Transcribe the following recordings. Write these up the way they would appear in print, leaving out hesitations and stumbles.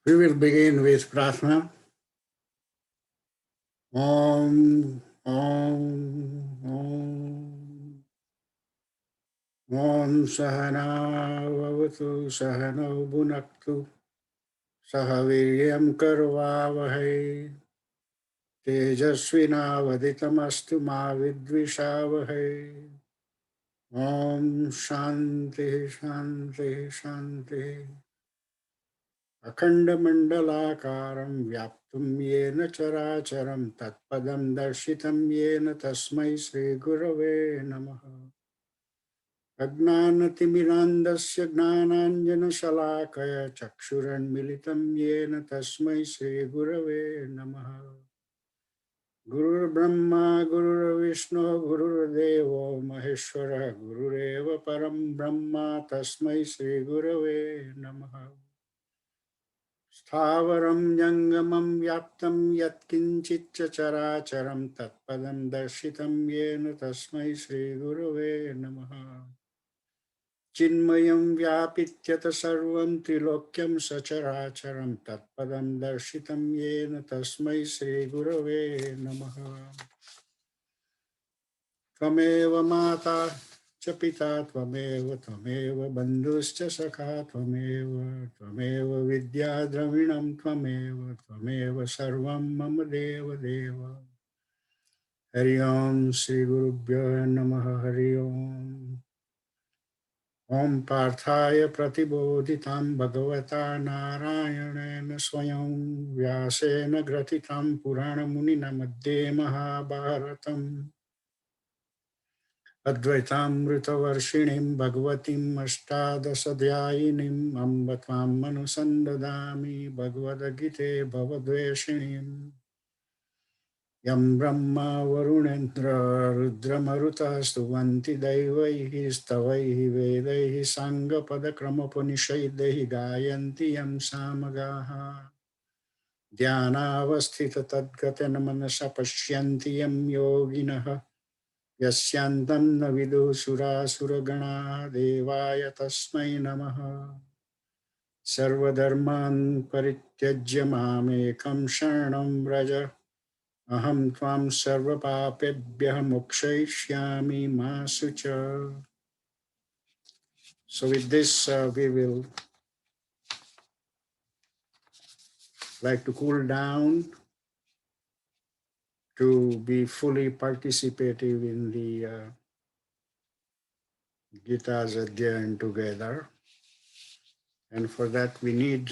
We will begin with Prarthana. Om, Om, Om. Om Sahana Vavatu Sahana Bhunaktu Sahaviryam Karvavahai Tejasvinavaditamastu Ma Vidvishavahai. Om Shanti Shanti Shanti. अखण्डमण्डलाकारं व्याप्तं येन चराचरं तत्पदं दर्शितं येन तस्मै श्रीगुरवे नमः। अज्ञानतिमिरान्धस्य ज्ञानाञ्जनशलाकया चक्षुरुन्मिलितं येन तस्मै श्रीगुरवे नमः। गुरुर्ब्रह्मा गुरुर्विष्णु गुरुर्देवो महेश्वरः गुरुरेव परं ब्रह्म तस्मै श्रीगुरवे नमः। स्थावरं जङ्गमं व्याप्तं यत्किञ्चिच्च चराचरं तत्पदं दर्शितं येन तस्मै श्रीगुरवे नमः। चिन्मयं व्यापित्यत सर्वं त्रिलोक्यं सचराचरं तत्पदं दर्शितं येन तस्मै श्रीगुरवे नमः। त्वमेव माता च पिता त्वमेव बन्धुश्च सखा त्वमेव विद्या द्रविणं त्वमेव सर्वं मम देव देव। हरि ओम श्री गुरुभ्यो नमः। हरि ओम। ओम पार्थाय प्रतिबोधितां भगवता नारायणेन स्वयं व्यासेन ग्रथितां पुराणमुनिना मध्ये महाभारतम् अद्वैतामृतवर्षिणीं भगवतीम् अष्टादशाध्यायिनीम् अम्ब त्वाम् अनुसन्ददामि भगवद्गीते भवद्वेषिणीम्। यं ब्रह्मा वरुणेन्द्र रुद्रमरुतः स्तुवन्ति दैवैः स्तवैः वेदैः साङ्गपदक्रमोपनिषदैः गायन्ति यं सामगाः। ध्यानावस्थिततद्गतेन मनसा पश्यन्ति यं योगिनः यस्यान्तं न विदुः सुरासुरगणाः देवाय तस्मै नमः। सर्वधर्मान् परित्यज्य मामेकं शरणं व्रज अहं त्वां सर्वपापेभ्यः मोक्षयिष्यामि मा शुच। So with this we will like to cool down to be fully participative in the Gita's Adhyayan together. And for that we need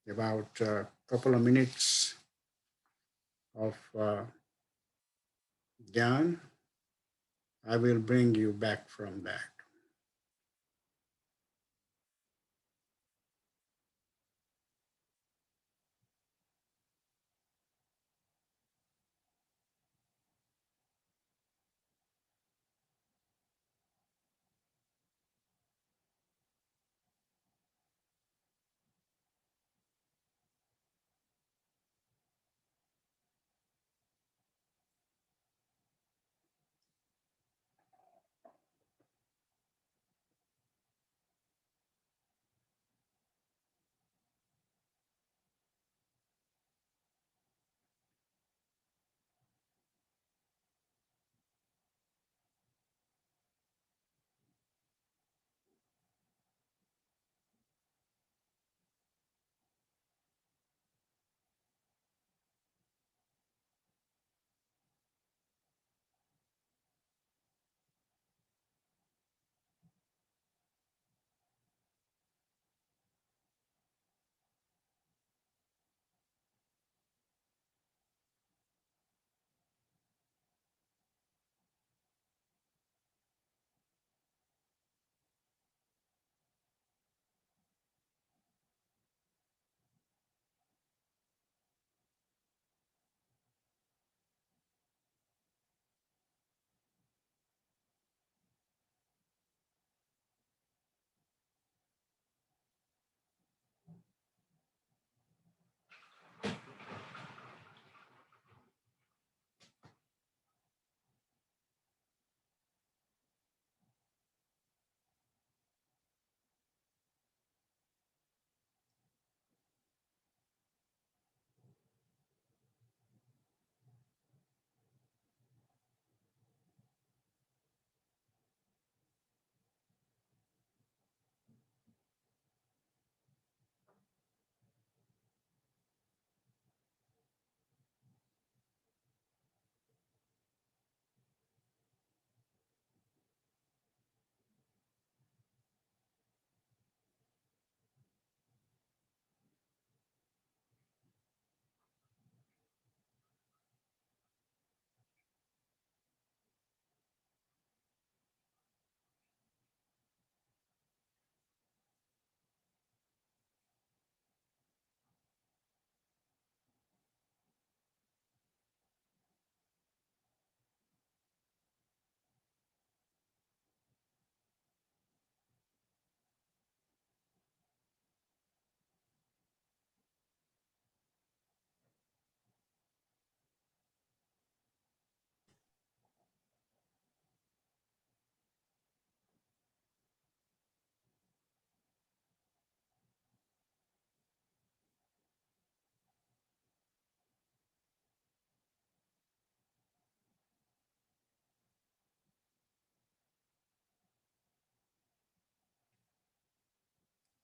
about a couple of minutes of Dhyan. I will bring you back from that.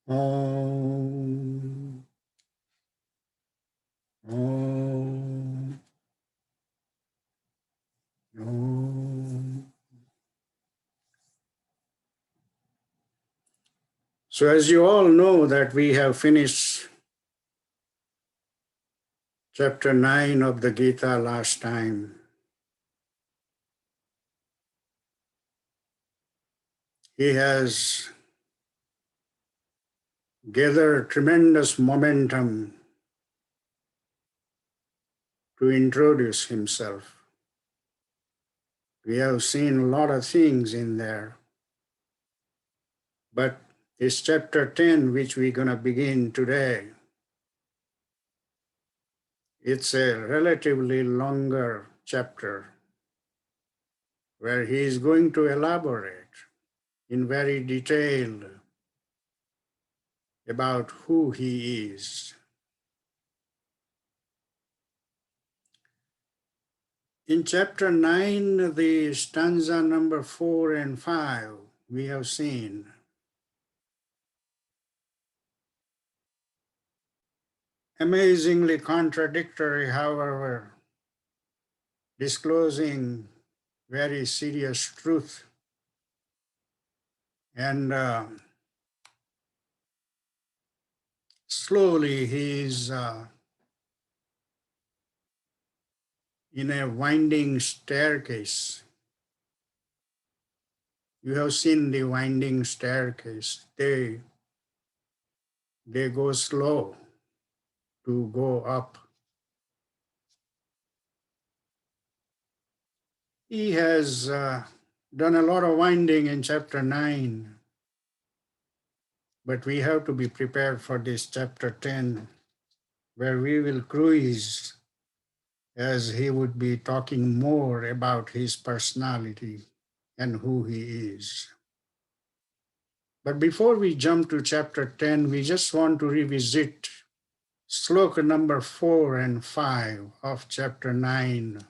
Om. Om. Om. So as you all know that we have finished chapter 9 of the Gita last time. He has gathered tremendous momentum to introduce himself. We have seen a lot of things in there. But this chapter 10, which we're going to begin today, it's a relatively longer chapter where he is going to elaborate in very detail about who he is. In chapter 9, the stanza number 4 and 5, we have seen amazingly contradictory, however, disclosing very serious truth. And slowly he is in a winding staircase. You have seen the winding staircase. They go slow to go up. He has done a lot of winding in chapter 9, but we have to be prepared for this chapter 10, where we will cruise as he would be talking more about his personality and who he is. But before we jump to chapter 10, we just want to revisit sloka number 4 and 5 of chapter 9.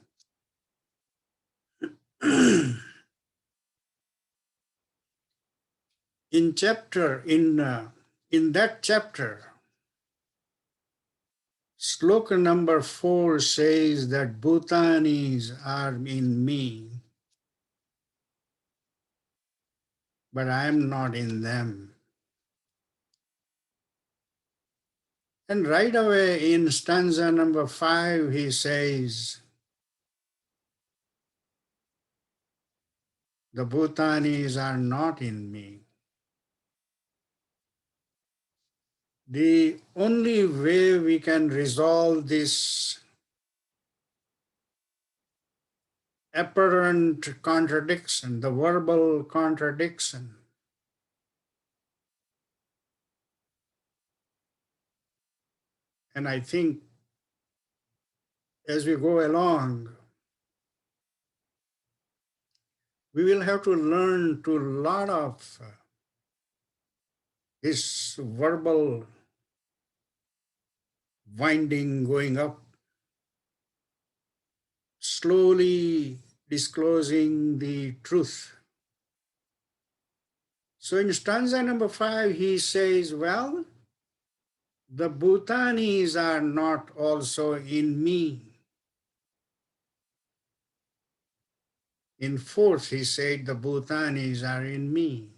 In that chapter, sloka number 4 says that Bhutanis are in me, but I am not in them. And right away in stanza number 5, he says, the Bhutanis are not in me. The only way we can resolve this apparent contradiction, the verbal contradiction, and I think as we go along, we will have to learn to a lot of this verbal winding going up, slowly disclosing the truth. So in stanza number 5, he says, well, the Bhutanis are not also in me. In 4th, he said, the Bhutanis are in me.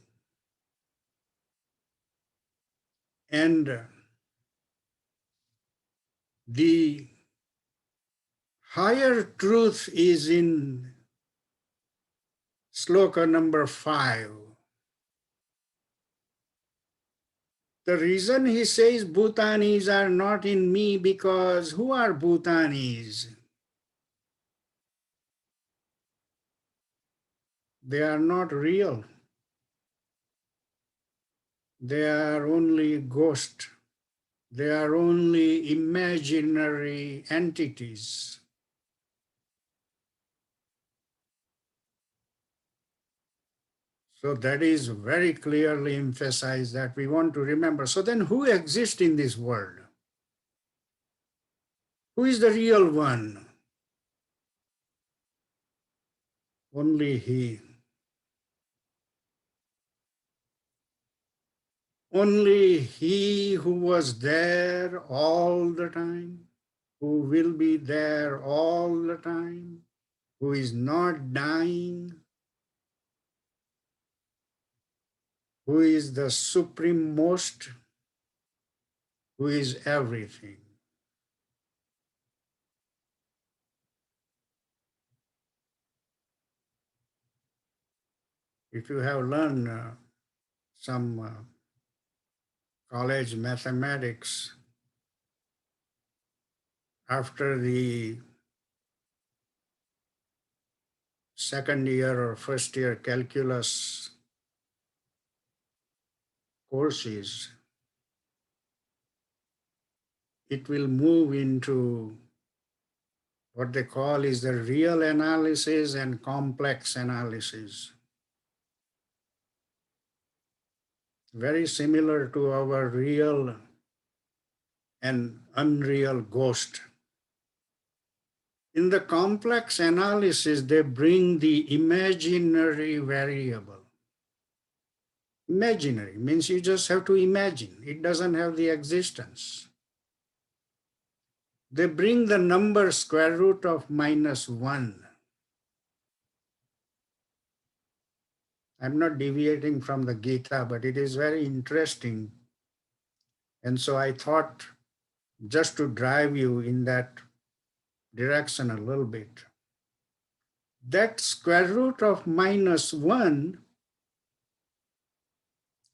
And the higher truth is in sloka number 5. The reason he says Bhutanis are not in me, because who are Bhutanis? They are not real. They are only ghost. They are only imaginary entities. So that is very clearly emphasized that we want to remember. So then who exists in this world? Who is the real one? Only he. Only he who was there all the time, who will be there all the time, who is not dying, who is the supreme most, who is everything. If you have learned some college mathematics after the second year or first year calculus courses, it will move into what they call is the real analysis and complex analysis. Very similar to our real and unreal ghost. In the complex analysis, they bring the imaginary variable. Imaginary means you just have to imagine. It doesn't have the existence. They bring the number square root of -1. I'm not deviating from the Gita, but it is very interesting. And so I thought just to drive you in that direction a little bit. That square root of -1,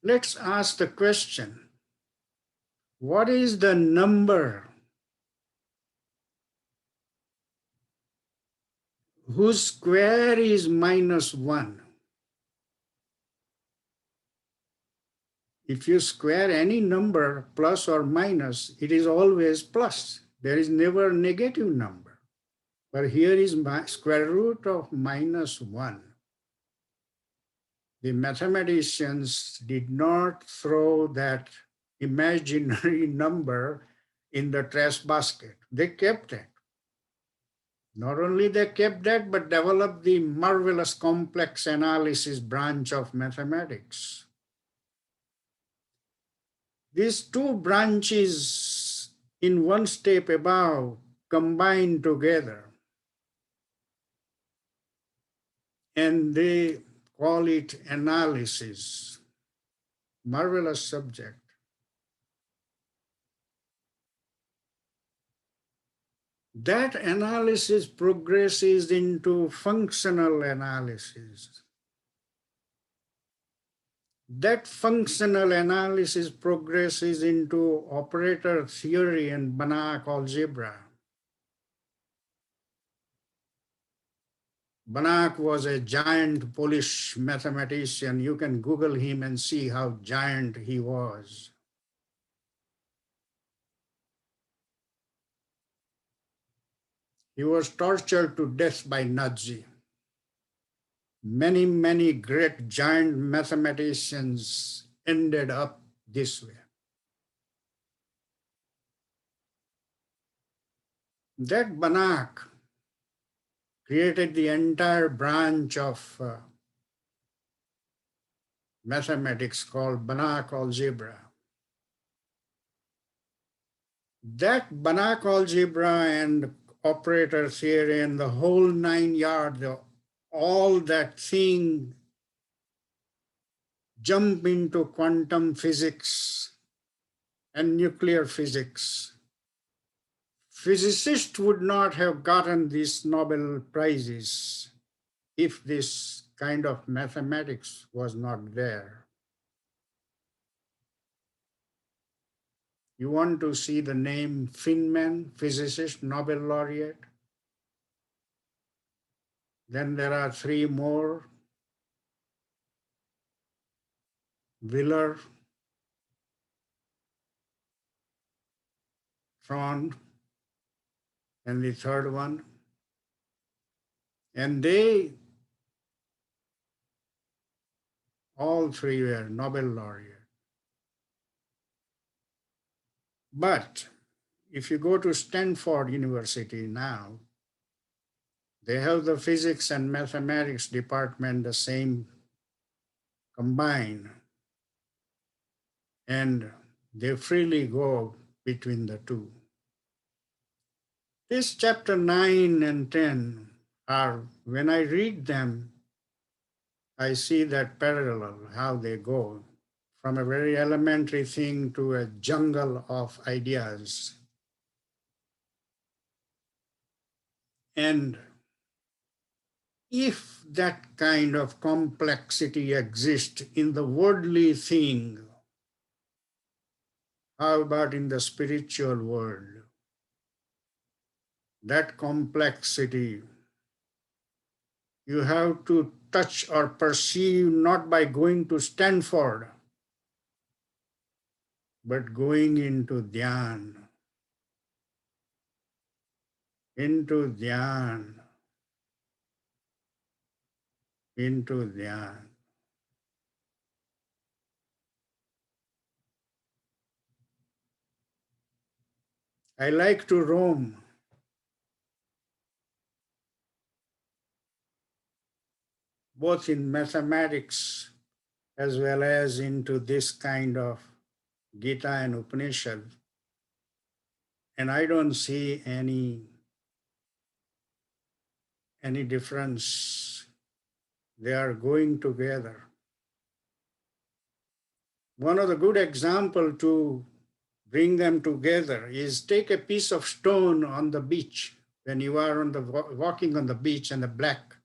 let's ask the question, what is the number whose square is -1? If you square any number plus or minus, it is always plus. There is never a negative number. But here is square root of -1. The mathematicians did not throw that imaginary number in the trash basket. They kept it. Not only they kept that, but developed the marvelous complex analysis branch of mathematics. These two branches in one step above combine together, and they call it analysis. Marvelous subject. That analysis progresses into functional analysis. That functional analysis progresses into operator theory and Banach algebra. Banach was a giant Polish mathematician. You can Google him and see how giant he was. He was tortured to death by Nazi. Many, many great giant mathematicians ended up this way. That Banach created the entire branch of mathematics called Banach algebra. That Banach algebra and operator theory and the whole 9 yards, all that thing jump into quantum physics and nuclear physics. Physicists would not have gotten these Nobel Prizes if this kind of mathematics was not there. You want to see the name Feynman, physicist, Nobel laureate? Then there are three more: Wheeler, Tron, and the third one. And they, all three were Nobel laureate. But if you go to Stanford University now, they have the physics and mathematics department the same combined. and they freely go between the two. This chapter 9 and 10 are, when I read them, I see that parallel, how they go from a very elementary thing to a jungle of ideas. And if that kind of complexity exists in the worldly thing, how about in the spiritual world? That complexity you have to touch or perceive not by going to Stanford, but going into dhyan, into dhyan, into dhyan. I like to roam both in mathematics as well as into this kind of Gita and Upanishad. And I don't see any difference. They are going together. One of the good example to bring them together is take a piece of stone on the beach when you are on the walking on the beach and the black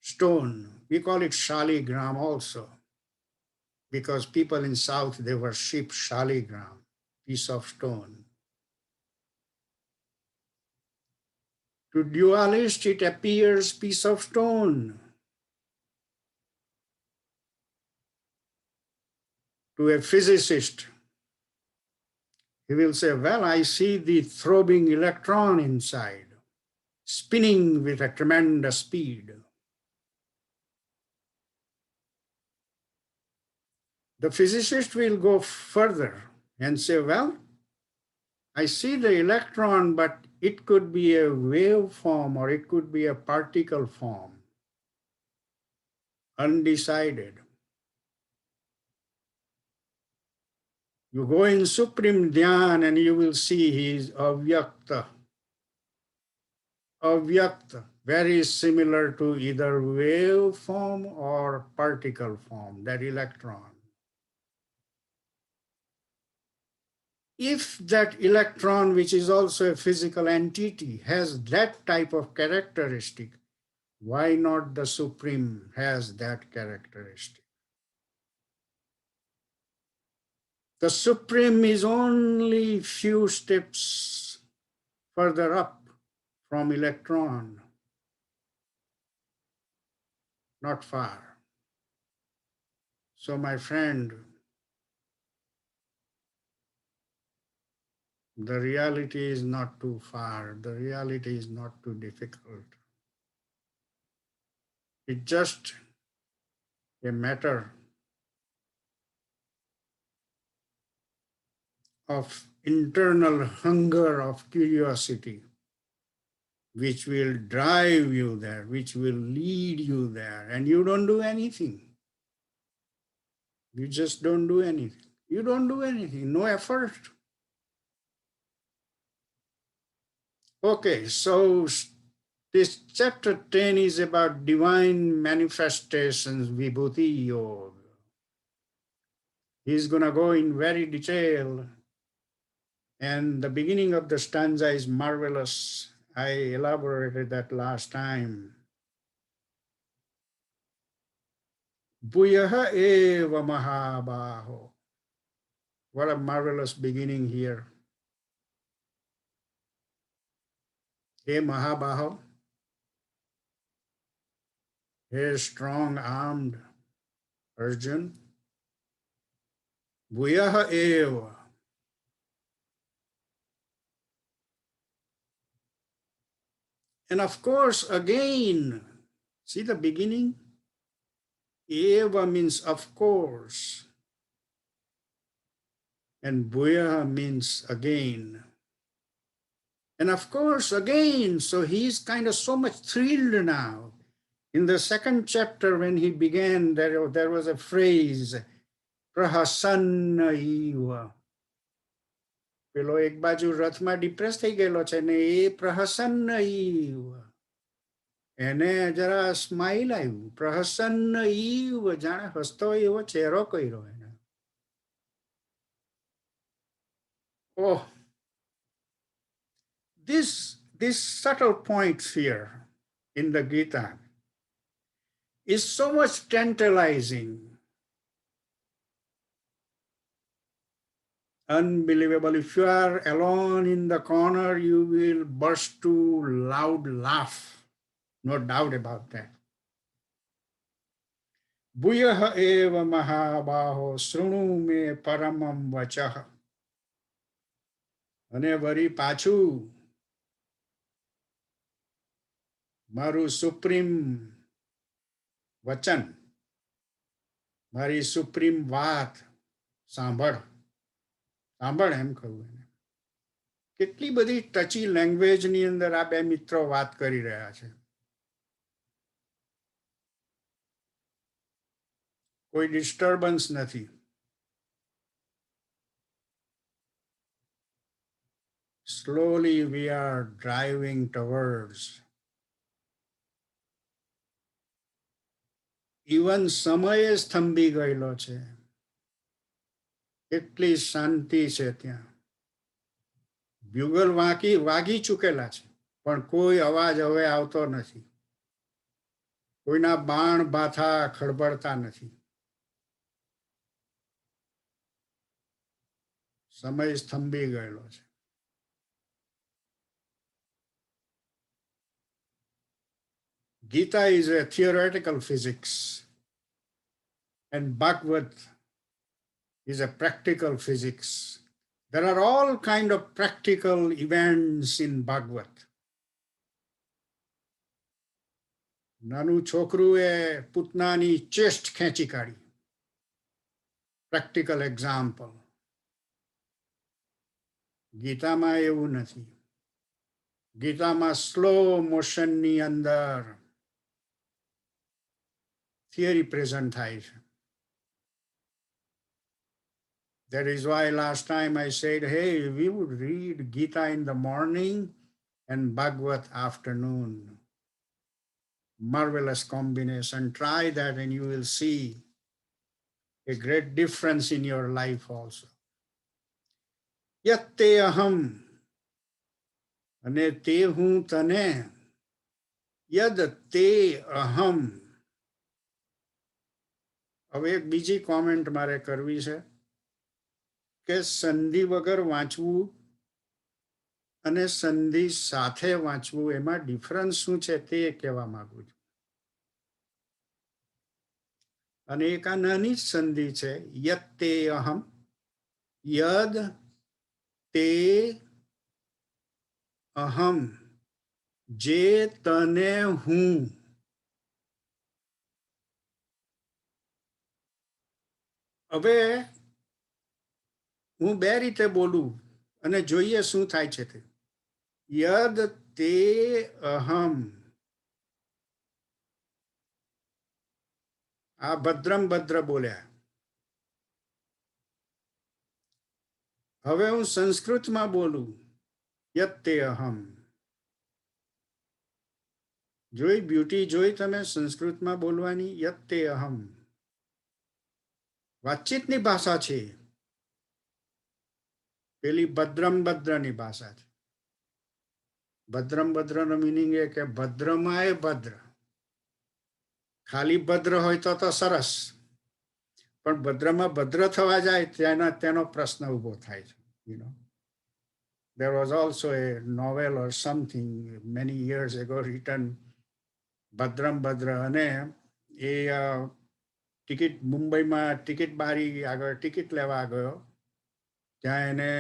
stone. We call it shaligram also because people in South, they worship shaligram, piece of stone. To dualist, it appears piece of stone. To a physicist, he will say, well, I see the throbbing electron inside, spinning with a tremendous speed. The physicist will go further and say, well, I see the electron, but it could be a wave form or it could be a particle form, undecided. You go in Supreme Dhyan and you will see he is avyakta. Avyakta, very similar to either wave form or particle form, that electron. If that electron, which is also a physical entity, has that type of characteristic, why not the Supreme has that characteristic? The Supreme is only few steps further up from electron, not far. So my friend, the reality is not too far. The reality is not too difficult. It's just a matter of internal hunger of curiosity, which will drive you there, which will lead you there, and you don't do anything. You just don't do anything. You don't do anything, no effort. Okay, so this chapter 10 is about divine manifestations, Vibhuti Yoga. He's going to go in very detail. And the beginning of the stanza is marvelous. I elaborated that last time. Bhuyaha eva mahabaho. What a marvelous beginning here. Hey Mahabaho. Hey strong-armed Arjun. Bhuyaha eva. And of course, again, see the beginning? Eva means of course. And Bhuyaha means again. And of course, again, so he's kind of so much thrilled now. In the second chapter, when he began, there was a phrase, પ્રહસન્ન ઇવ. પેલો એક બાજુ રથમાં depress થઈ ગયેલો છે ને એ પ્રહસન્ન ઇવ, એને જરા સ્માઇલ આવ્યું. પ્રહસન્ન ઇવ, જાણે હસતો એવો ચહેરો કર્યો એને. ઓહ, this subtle points here in the Gita is so much tantalizing, unbelievable. If you are alone in the corner, you will burst to loud laugh. No doubt about that. ભૂયઃ એવ મહાબાહો શૃણુ મે પરમમ વચઃ. અને વળી પાછું મારું સુપ્રીમ વચન, મારી સુપ્રીમ વાત સાંભળ. સાંભળ એમ કહ્યું એને. કેટલી બધી ટચી લેંગ્વેજની અંદર આ બે મિત્રો વાત કરી રહ્યા છે. કોઈ ડિસ્ટર્બન્સ નથી. Slowly we are driving towards. Even સમય સ્તંભી ગયેલો છે. કેટલી શાંતિ છે ત્યાં. બ્યુગલ વાગી ચૂકેલા છે, પણ કોઈ અવાજ હવે આવતો નથી. કોઈના બાણ બાથા ખડબડતા નથી. સમય સ્તંભી ગયેલો છે. Gita is a theoretical physics and Bhagavad is a practical physics. There are all kind of practical events in Bhagavad. નાનું છોકરુએ પૂતનાની ચેસ્ટ ખેંચી કાઢી. Practical example. ગીતામાં એવું નથી. ગીતામાં સ્લો મોશનની અંદર થિયરી પ્રેઝન્ટ થાય છે. That is why last time I said, hey, we would read Gita in the morning and Bhagavad afternoon. Marvelous combination. Try that and you will see a great difference in your life also. Yatte aham, અને તે હું તને. યદ તે અહમ. હવે એક બીજી comment મારે કરવી છે કે સંધિ વગર વાંચવું અને સંધિ સાથે વાંચવું એમાં ડિફરન્સ શું છે તે કહેવા માંગુ છું. અને એક આ નાની જ સંધિ છે, યદ તે અહમ. યદ તે અહમ, જે તને હું. હવે હું બે રીતે બોલું અને જોઈએ શું થાય છે તે. યદ તે અહમ. આ ભદ્રમ ભદ્ર બોલ્યા. હવે હું સંસ્કૃતમાં બોલું. યદ તે અહમ. જોઈ બ્યુટી, જોઈ તમે સંસ્કૃતમાં બોલવાની. યદ તે અહમ. વાતચીતની ભાષા છે. પેલી ભદ્રમ ભદ્રની ભાષા છે. ભદ્રમ ભદ્રનો મિનિંગ એ કે ભદ્રમાં એ ભદ્ર. ખાલી ભદ્ર હોય તો સરસ, પણ ભદ્રમાં ભદ્ર થવા જાય તેનો પ્રશ્ન ઉભો થાય છે. You know, there was also a novel or something many years ago written, ભદ્રમ ભદ્ર. અને એ ટિકિટ મુંબઈમાં ટિકિટ બારી આગળ ટિકિટ લેવા ગયો. ત્યાં એને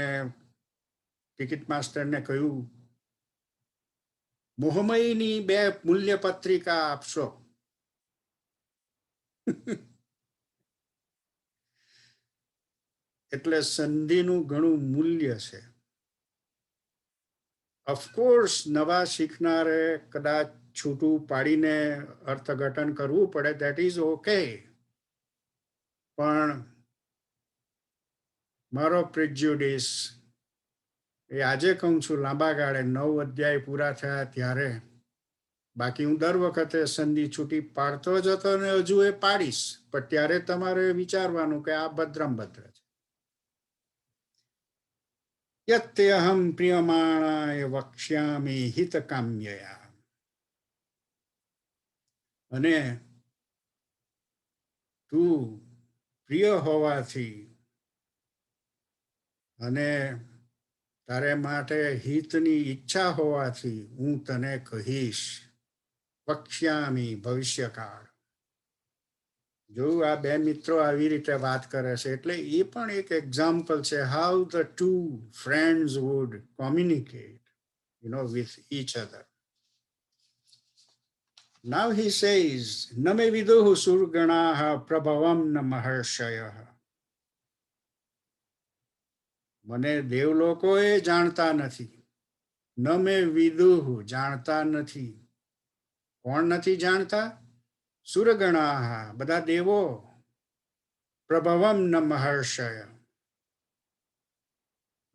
ટિકિટ માસ્ટરને કહ્યું, મોહમયીની 2 મૂલ્ય પત્રિકા આપશો. એટલે સંધિનું ઘણું મૂલ્ય છે. ઓફકોર્સ નવા શીખનારે કદાચ છૂટું પાડીને અર્થઘટન કરવું પડે, દેટ ઇઝ ઓકે. પણ મારો પ્રિજ્યુડિસ એ આજે કહું છું, લાંબા ગાળે 9 અધ્યાય પૂરા થયા ત્યારે. બાકી હું દર વખતે સંધિ છૂટી પાડતો જ હતો ને હજુ એ પાડીશ, પણ ત્યારે તમારે વિચારવાનું કે આ ભદ્રમ ભદ્ર છે. યત્તે અહમ પ્રિયમાણાય વક્ષ્યામિ હિત કામ્યયા. અને તું પ્રિય હોવાથી અને તારે માટે હિતની ઈચ્છા હોવાથી હું તને કહીશ. વક્ષ્યામિ ભવિષ્યકાળ. જો આ બે મિત્રો આવી રીતે વાત કરે છે એટલે એ પણ એક એક્ઝામ્પલ છે how the two friends would communicate with each other. Now he says, Name viduhu surganaha prabhavam na maharshayah. મને દેવલોકોએ જાણતા નથી. નમે વિદુહુ જાણતા નથી. કોણ નથી જાણતા? સુરગણાહ બધા દેવો. પ્રભવમ ન મહર્ષય.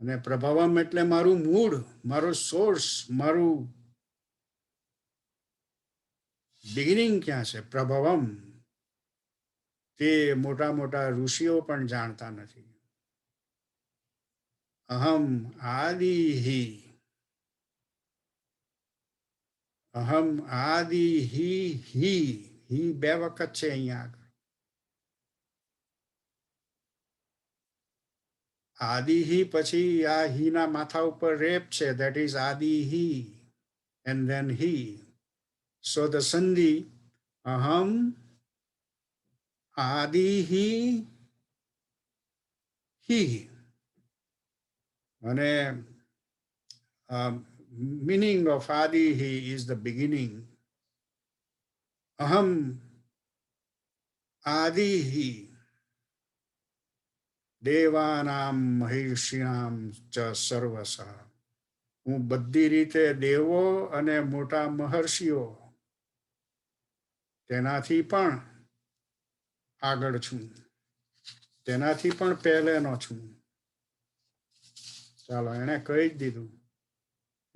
અને પ્રભવમ એટલે મારું મૂળ, મારો સોર્સ, મારું બિગિનિંગ ક્યાં છે? પ્રભવમ. તે મોટા મોટા ઋષિઓ પણ જાણતા નથી. અહમ આદિહિ. અહમ આદિહિ હિ બે વખત છે અહીંયા આગળ. આદિહિ પછી આ હીના માથા ઉપર રેપ છે, that is આદિહિ and then he. So the sandhi aham આદિહિ he. અને meaning of આદિહિ is the beginning. aham આદિહિ દેવાનામ મહિષિણામ ચ સર્વસઃ. હું બધી રીતે દેવો અને મોટા મહર્ષિઓ તેનાથી પણ આગળ છું, તેનાથી પણ પહેલેનો છું. ચાલો, એને કહી જ દીધું.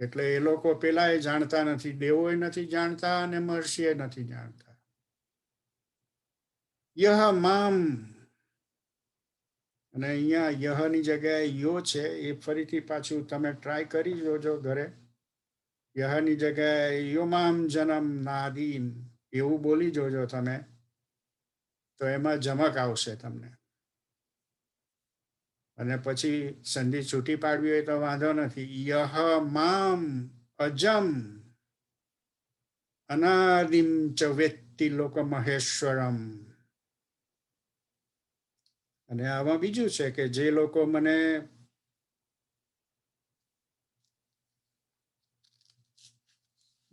એટલે એ લોકો પેલા એ જાણતા નથી, દેવો નથી જાણતા અને મહર્ષિએ નથી જાણતા. યહ મામ. અને અહીંયા યહની જગ્યાએ યો છે, એ ફરીથી પાછું તમે ટ્રાય કરી જોજો ઘરે. યહની જગ્યાએ યોમામ જનમ નાદીમ એવું બોલી જોજો તમે, તો એમાં જમક આવશે તમને. અને પછી સંધિ છૂટી પાડવી હોય તો વાંધો નથી. યહ મામ અજમ અનાદિમ ચ વેત્તિ લોક મહેશ્વરમ. અને આમાં બીજું છે કે જે લોકો મને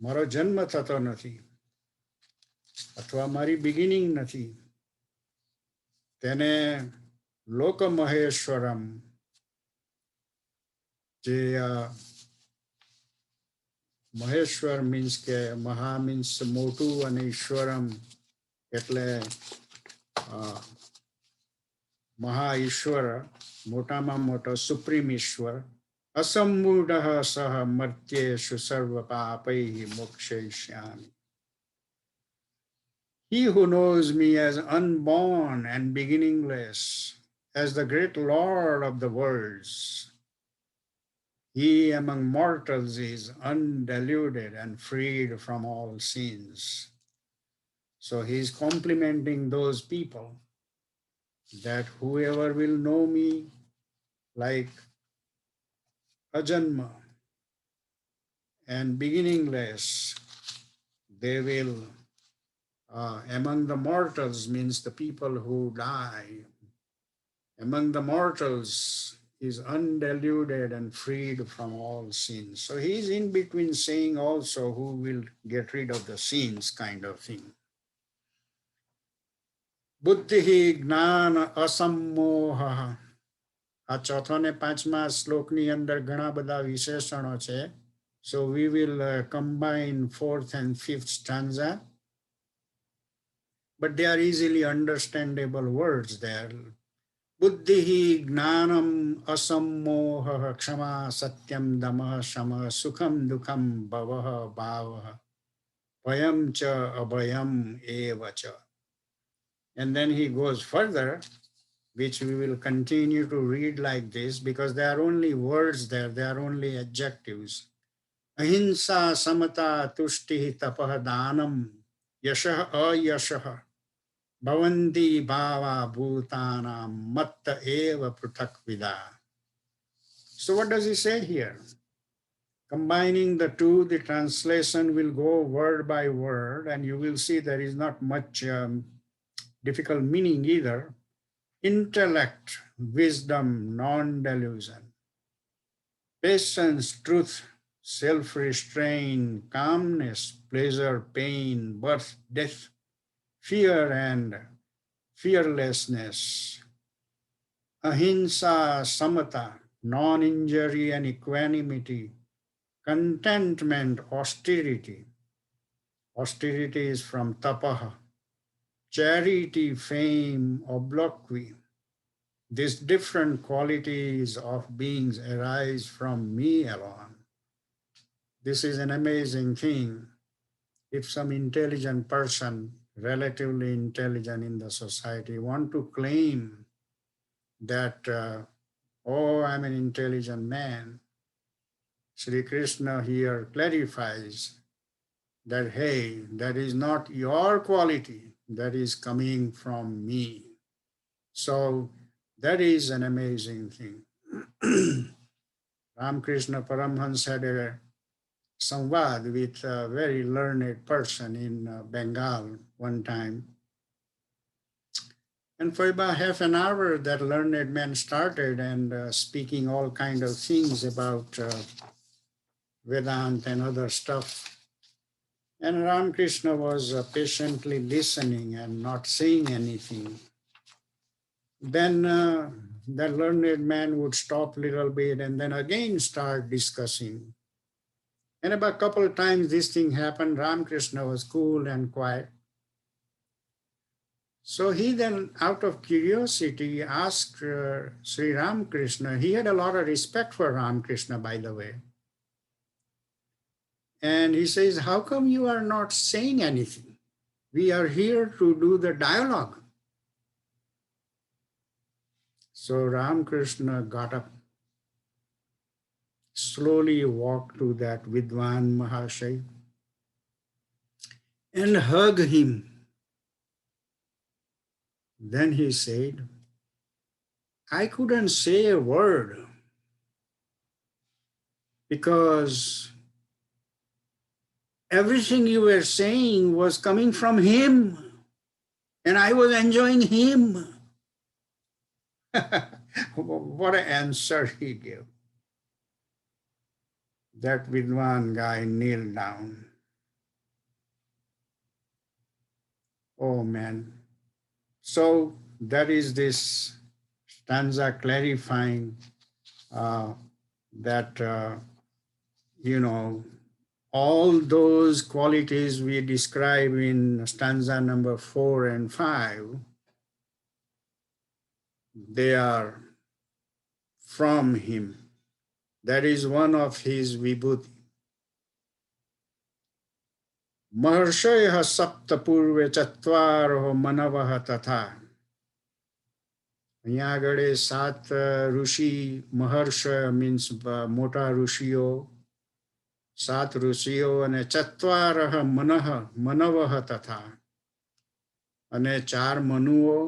મારો જન્મ થતો નથી અથવા મારી બિગિનિંગ નથી, તેને લોક મહેશ્વરમ, જે મહેશ્વર મીન્સ કે મહા મીન્સ મોટું અને ઈશ્વરમ એટલે મહા ઈશ્વર, મોટામાં મોટો સુપ્રીમ ઈશ્વર. અસમૂઢ સહ મર્ત્યેષુ સર્વ પાપૈ મોક્ષયિષ્યામિ. He who knows me as unborn and beginningless, as the great Lord of the worlds, he among mortals is undiluted and freed from all sins. So he is complimenting those people that whoever will know me like ajanma and beginningless, they will, among the mortals means the people who die, among the mortals is undiluted and freed from all sins. So he is in between saying also who will get rid of the sins kind of thing. Buddhi જ્ઞાન અસમોહ. આ ચોથો ને પાંચમા શ્લોકની અંદર ઘણા બધા વિશેષણો છે. So we will combine fourth and fifth stanza, but they are easily understandable words there. buddhihi gnanam asammoha kshama satyam dama shama sukham dukham bhavaha bhavaha vayam cha abhayam eva cha. And then he goes further, which we will continue to read like this because there are only words there, there are only adjectives. Ahimsa samata tushti tapah danam yashah ayashah bhavanti bhava bhutanam matta eva pruthak vida. So what does he say here? Combining the two, the translation will go word by word, and you will see there is not much difficult meaning either. Intellect, wisdom, non-delusion, patience, truth, self-restraint, calmness, pleasure, pain, birth, death, fear and fearlessness, ahimsa, samata, non-injury and equanimity, contentment, austerity. Austerity is from tapaha. Charity, fame, obloquy. These different qualities of beings arise from me alone. This is an amazing thing. If some intelligent person, relatively intelligent in the society, want to claim that, oh, I'm an intelligent man, Sri Krishna here clarifies that, hey, that is not your quality, that is coming from me. So that is an amazing thing. Ramakrishna Paramhans had a samvad with a very learned person in Bengal one time. And for about half an hour, that learned man started and speaking all kind of things about Vedanta and other stuff. And Ramakrishna was patiently listening and not saying anything. Then the learned man would stop a little bit and then again start discussing. And about a couple of times this thing happened. Ramakrishna was cool and quiet. So he then, out of curiosity, asked Sri Ramakrishna. He had a lot of respect for Ramakrishna, by the way. And he says, how come you are not saying anything? We are here to do the dialogue. So Ramakrishna got up, slowly walked to that Vidwan Mahashay and hugged him. Then he said, I couldn't say a word because everything you were saying was coming from him and I was enjoying him. What an answer he gave. That Vidwan guy kneeled down. Oh man. So that is this stanza clarifying that, all those qualities we describe in stanza number 4 and 5, they are from him. That is one of his vibhuti. Maharshaya sapta purve chatvaro manavaha tatha. અહીંયા આગળ 7 ઋષિ મહર્ષ means મોટા ઋષિઓ, 7 ઋષિઓ અને ચત્વારહ મનવહ તથા અને 4 મનુઓ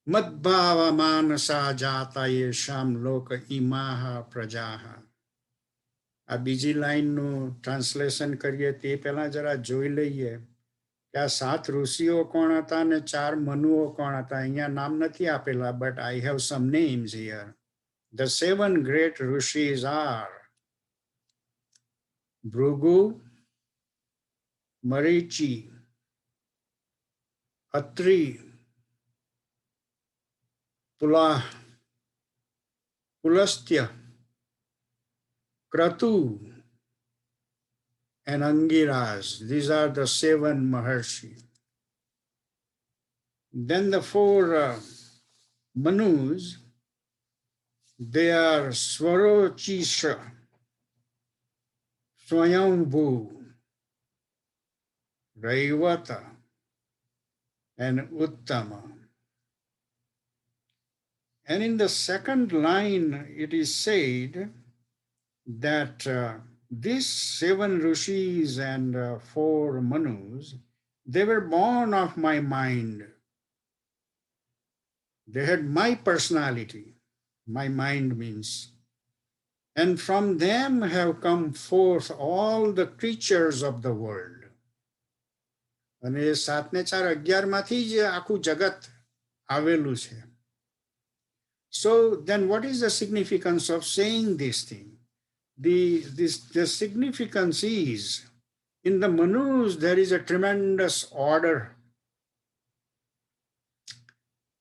મદ્ભાવ માનસા જાતા યેષામ લોક ઇમાહ પ્રજાહ. આ બીજી લાઈનનું ટ્રાન્સલેશન કરીએ તે પહેલા જરા જોઈ લઈએ કે આ 7 ઋષિઓ કોણ હતા ને 4 મનુઓ કોણ હતા. અહીંયા નામ નથી આપેલા, but I have some names here. The 7 great rishis are Bhrigu, Marichi, Atri, Pulastya, Kratu, and Angiras. These are the 7 Maharshi. Then the four Manus, they are Swarochisha, Swayambhu, Raivata, and Uttama. And in the second line, it is said that these seven rishis and four Manus, they were born of my mind. They had my personality. My mind means. And from them have come forth all the creatures of the world. અને 7 ને 4 11 માથી જ આખું જગત આવેલું છે. So then what is the significance of saying this thing? The significance is, in the Manus there is a tremendous order,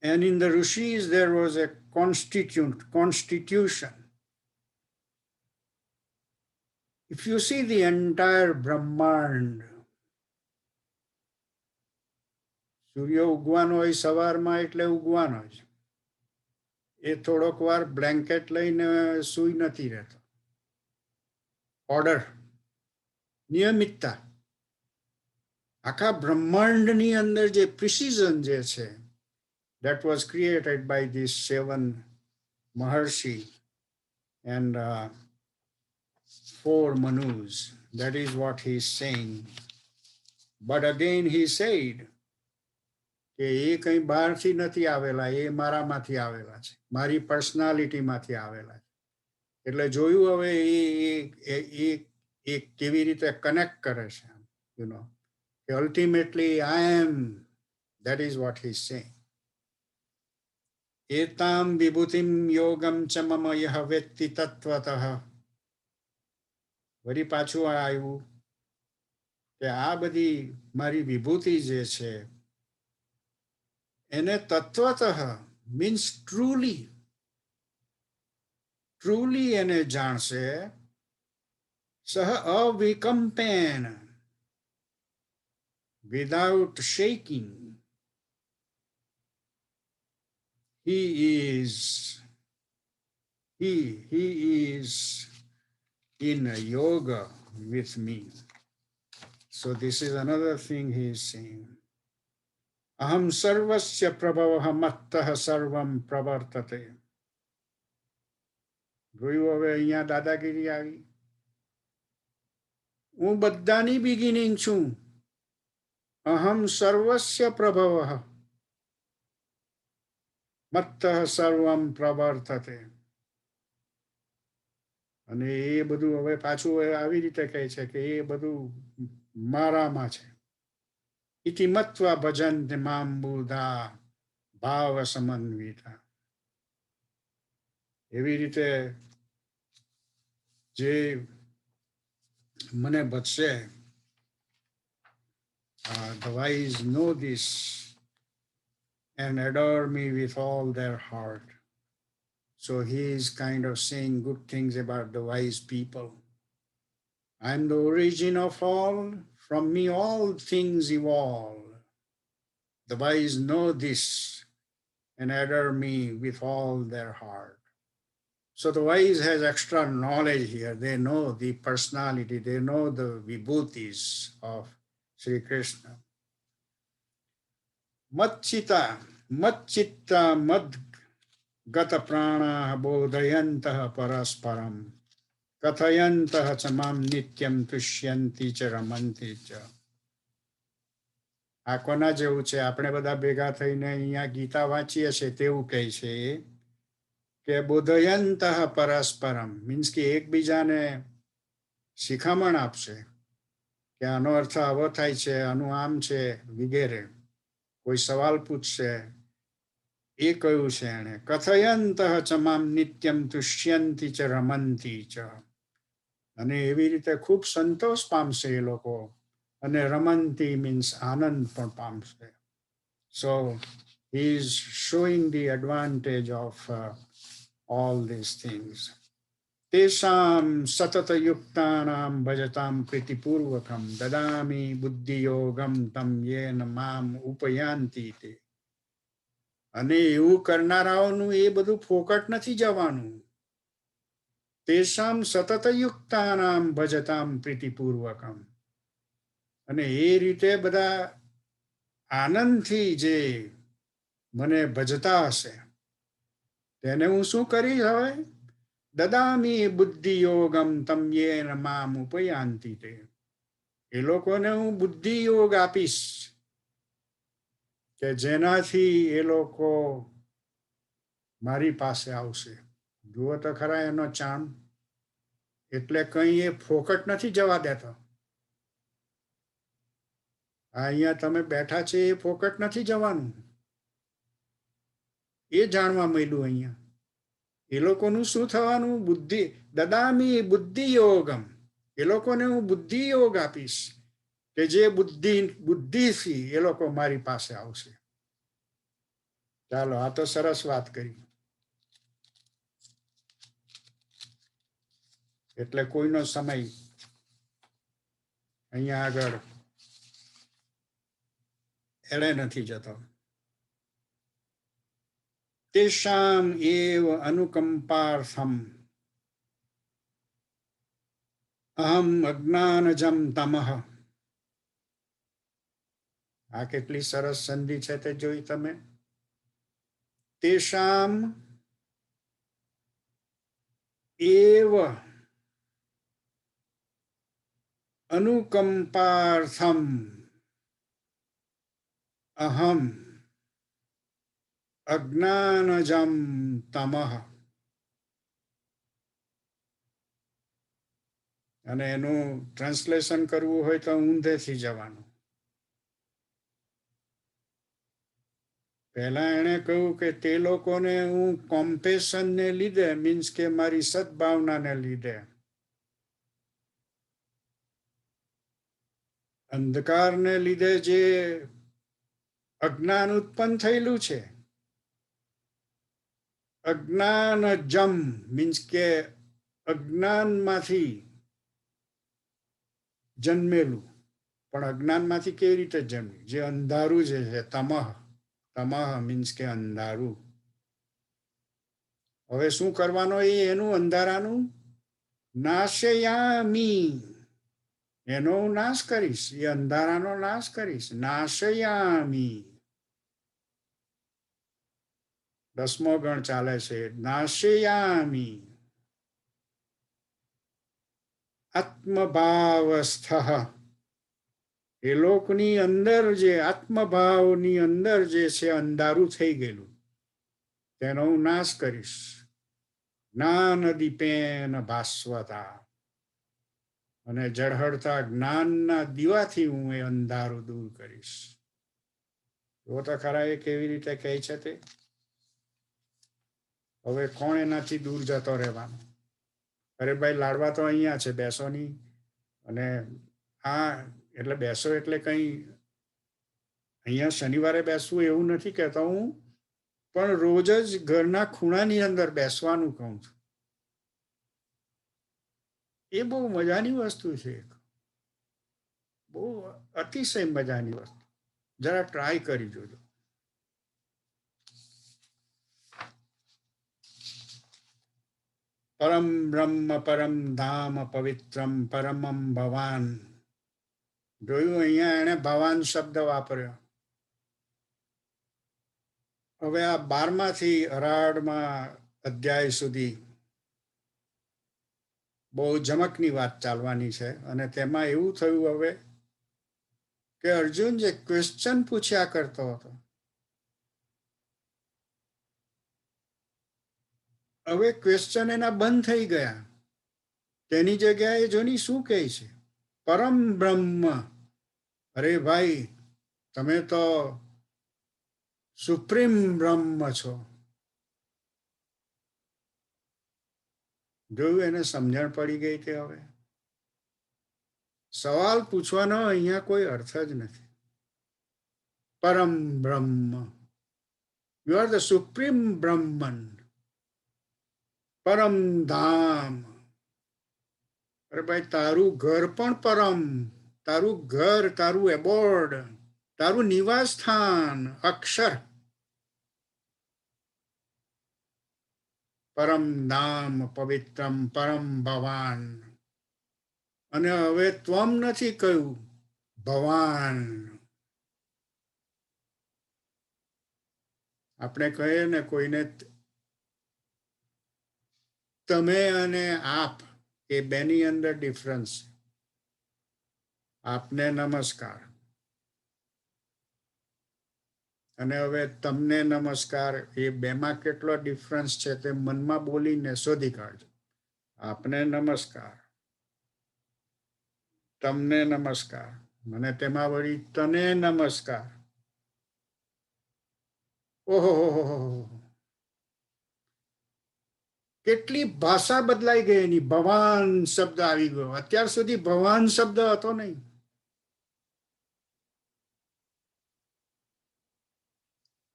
and in the Rishis there was a constitution. If you see the entire Brahmand, સૂર્ય ઉગવાનો હોય સવારમાં એટલે ઉગવાનો જ. એ થોડોક વાર blanket લઈને સૂઈ નથી રહેતો. ઓર્ડર, નિયમિતતા. આખા બ્રહ્માંડની અંદર જે પ્રિસિઝન જે છે, that was created by these seven Maharshi and four Manus. That is what he is saying. But again he said, કે એ કંઈ બહારથી નથી આવેલા, એ મારામાંથી આવેલા છે, મારી પર્સનાલિટીમાંથી આવેલા છે. એટલે જોયું હવે એ કેવી રીતે કનેક્ટ કરે છે, યુ નો, કે ultimately I am. That is what he is saying. એતામ વિભૂતિમ યોગમ ચ મમ યહ વેત્તિ તત્વતઃ. વળી પાછું આવ્યું કે આ બધી મારી વિભૂતિ જે છે એને તત્વતઃ means truly એને જાણશે. સહ અવિકંપેન, without shaking. He is in a yoga with me. So this is another thing he is saying. Aham sarvasya prabhavah mattah sarvam pravartate. જોયું હવે અહીંયા દાદાગીરી આવી. હું બધાની બિગિનિંગ છું. અહમ સર્વસ્ય પ્રભવઃ મત્તઃ સર્વમ પ્રવર્તતે. અને એ બધું હવે પાછું આવી રીતે કહે છે કે એ બધું મારામાં છે. ઇતિ મત્વા ભજન્તે મામ બુધા ભાવ સમન્વિતા. એવી રીતે જે મને બચશે, the wise know this and adore me with all their heart. So he is kind of saying good things about the wise people. I am the origin of all. From me all things evolve. The wise know this and adore me with all their heart. So the wise has extra knowledge here. They know the personality. They know the vibhutis of Sri Krishna. Matchita, madgata prana bodhayantah parasparam. કથયંતઃ ચ મામ નિત્યમ તુષ્યંતિ ચ રમંતિ ચ. આ કોના જેવું છે? આપણે બધા ભેગા થઈને અહીંયા ગીતા વાંચીએ છીએ તેવું કહે છે કે બોધયંતઃ પરસ્પરમ, મીન્સ કે એકબીજાને શિખામણ આપશે કે આનો અર્થ આવો થાય છે, આનું આમ છે વગેરે. કોઈ સવાલ પૂછશે, એ કયું છે એને. કથયંતઃ ચ મામ નિત્યમ તુષ્યંતિ ચ રમંતિ ચ. અને એવી રીતે ખૂબ સંતોષ પામશે એ લોકો. અને રમંતી મીન્સ આનંદ પણ પામશે. સો he is showing the advantage of all these things. તેષામ સતત યુક્તાનામ ભજતામ પ્રીતિપૂર્વકમ દદામિ બુદ્ધિયોગમ તમ યેન મામ ઉપયાન્તિ તે. અને એવું કરનારાઓનું એ બધું ફોકટ નથી જવાનું. તેષામ સતત યુક્તાનામ ભજતામ પ્રીતિપૂર્વકમ. અને એ રીતે બધા આનંદથી જે મને ભજતા હશે તેને હું શું કરીશ હવે? દદામી બુદ્ધિ યોગમ તમ્યેન મામ ઉપયાંતિ તે. એ લોકોને હું બુદ્ધિ યોગ આપીશ કે જેનાથી એ લોકો મારી પાસે આવશે. જુઓ તો ખરા એનો ચામ. એટલે કઈ એ ફોકટ નથી જવા દેતો. અહીંયા તમે બેઠા છે એ ફોકટ નથી જવાનું. એ જાણવા મળ્યું અહીંયા. એ લોકોનું શું થવાનું? બુદ્ધિ દદામી બુદ્ધિ યોગમ. એ લોકોને હું બુદ્ધિ યોગ આપીશ કે જે બુદ્ધિથી એ લોકો મારી પાસે આવશે. ચાલો, આ તો સરસ વાત કરી. એટલે કોઈનો સમય અહીંયા આગળ એળે નથી જતો. તેષામ એવ અનુકંપાર્થમ અહમ અજ્ઞાનજમ તમઃ. આ કેટલી સરસ સંધિ છે તે જોઈ તમે. તેષામ એવ અનુકંપાર્થમ અહમ અજ્ઞાનજમ તમઃ. અને એનું ટ્રાન્સલેશન કરવું હોય તો ઊંધેથી જવાનું. પહેલા એણે કહ્યું કે તે લોકોને હું કોમ્પેશનને લીધે, મીન્સ કે મારી સદભાવનાને લીધે, અંધકારને લીધે જે અજ્ઞાન ઉત્પન્ન થયેલું છે, અજ્ઞાન જમ મીન્સ કે અજ્ઞાનમાંથી જન્મેલું. પણ અજ્ઞાનમાંથી કેવી રીતે જન્મ્યું? જે અંધારું જે છે, તમઃ. તમઃ મીન્સ કે અંધારું. હવે શું કરવાનો? એનું અંધારાનું નાશયામી. એનો હું નાશ કરીશ. એ અંધારાનો નાશ કરીશ. નાશયામી. 10મો ગણ ચાલે છે. નાશયામી આત્મભાવસ્થ. એ લોકની અંદર જે આત્મભાવની અંદર જે છે અંધારું થઈ ગયેલું, તેનો હું નાશ કરીશ. જ્ઞાન દીપેન ભાસ્વતા. અને ઝળહળતા જ્ઞાનના દીવાથી હું એ અંધારું દૂર કરીશ. જો તો ખરા એ કેવી રીતે કહે છે તે. હવે કોણ એનાથી દૂર જતો રહેવાનો? અરે ભાઈ, લાડવા તો અહીંયા છે, બેસો નહીં. અને હા, એટલે બેસો એટલે કઈ અહીંયા શનિવારે બેસવું એવું નથી કહેતો હું, પણ રોજ જ ઘરના ખૂણાની અંદર બેસવાનું કહું છું. એ બહુ મજાની વસ્તુ છે. બહુ અતિશય મજાની વસ્તુ. જરા ટ્રાય કરી જોજો. પરમ બ્રહ્મ પરમ ધામ પવિત્રમ પરમમ ભવાન. જોયું? અહીંયા એને ભવાન શબ્દ વાપર્યો. હવે આ 12માંથી 18મા અધ્યાય સુધી બહુ જમકની વાત ચાલવાની છે. અને તેમાં એવું થયું હવે કે અર્જુન જે ક્વેશ્ચન પૂછ્યા કરતો હતો, હવે ક્વેશ્ચન એના બંધ થઈ ગયા. તેની જગ્યાએ જોની શું કહે છે? પરમ બ્રહ્મ. અરે ભાઈ, તમે તો સુપ્રીમ બ્રહ્મ છો. જોયું? એને સમજણ પડી ગઈ કે હવે સવાલ પૂછવાનો અહીંયા કોઈ અર્થ જ નથી. પરમ બ્રહ્મ. You are the supreme Brahman. પરમ ધામ. અરે ભાઈ, તારું ઘર પણ પરમ. તારું ઘર, તારું એબોર્ડ, તારું નિવાસ સ્થાન અક્ષર. પરમ ધામ પવિત્રમ પરમ ભવાન. અને હવે ત્વમ નથી કહ્યું, ભવાન. આપણે કહીએ ને કોઈને તમે અને આપ, એ બેની અંદર ડિફરન્સ. આપને નમસ્કાર અને હવે તમને નમસ્કાર, એ બેમાં કેટલો ડિફરન્સ છે તે મનમાં બોલીને શોધી કાઢજો. આપને નમસ્કાર, તમને નમસ્કાર, મને તેમાં વળી તને નમસ્કાર. ઓહો, કેટલી ભાષા બદલાઈ ગઈ એની. ભવાન શબ્દ આવી ગયો. અત્યાર સુધી ભવાન શબ્દ હતો નહીં.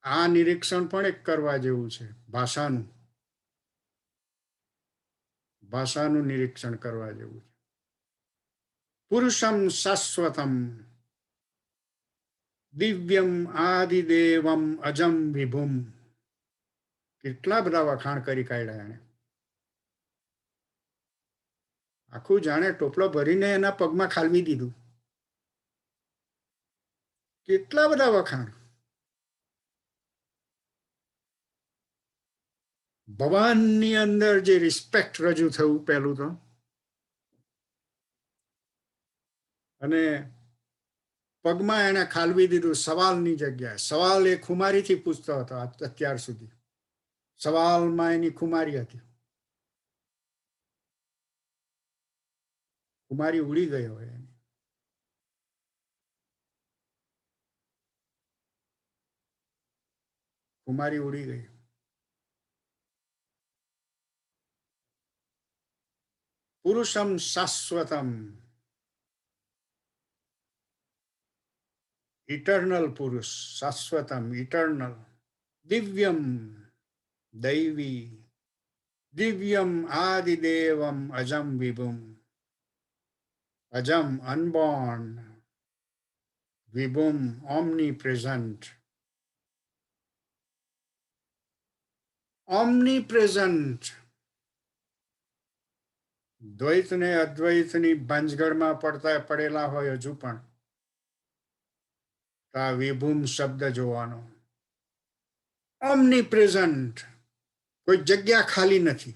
આ નિરીક્ષણ પણ એક કરવા જેવું છે. ભાષાનું નિરીક્ષણ કરવા જેવું છે. પુરુષમ શાશ્વતમ દિવ્યમ આદિદેવમ અજમ વિભુમ. કેટલા બધા વખાણ કરી કાઢ્યા એને. આખું જાણે ટોપલો ભરીને એના પગમાં ખાલવી દીધું. કેટલા બધા વખાણ. ભગવાનની અંદર જે રિસ્પેક્ટ રજૂ થયું પહેલું તો, અને પગમાં એને ખાલવી દીધું સવાલની જગ્યાએ. સવાલ એ ખુમારીથી પૂછતો હતો અત્યાર સુધી. સવાલમાં એની ખુમારી હતી. ખુમારી ઉડી ગઈ હોય એની. ખુમારી ઉડી ગઈ. પુરુષમ શાશ્વતમ, ઇટર્નલ પુરુષ, શાશ્વતમ ઇટર્નલ. દિવ્યમ દૈવી, દિવ્યમ આદિદેવમ અજમ વિભુમ. અજમ અનબોર્ન, વિભુમ ઓમની પ્રેઝન્ટ. ઓમની પ્રેઝન્ટ. દ્વૈત ને અદ્વૈતની ભાંજગડમાં પડેલા હોય હજુ પણ, તો આ વિભૂમ શબ્દ જોવાનો. ઓમની પ્રેઝન્ટ, કોઈ જગ્યા ખાલી નથી.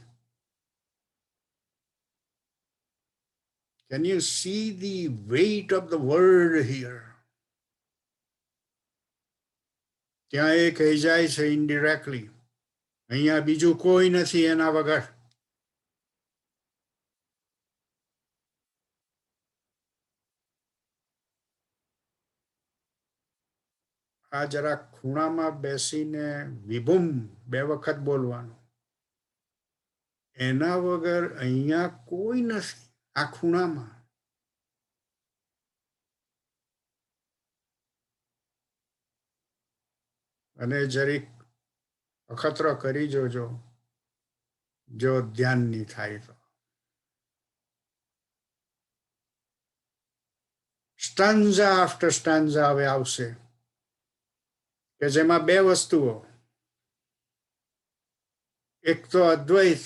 Can you see the weight of the word here? ત્યાં એ કહી જાય છે ઇનડિરેક્ટલી, અહીંયા બીજું કોઈ નથી એના વગર. આ જરા ખૂણામાં બેસીને વિભૂમ 2 વખત બોલવાનું. એના વગર અહીંયા કોઈ નથી આ ખૂણામાં. અને જરીક અખતરો કરી જોજો, જો ધ્યાન નહીં થાય તો. સ્ટાન્ઝા આફ્ટર સ્ટાન્ઝા હવે આવશે કે જેમાં 2 વસ્તુઓ. એક તો અદ્વૈત,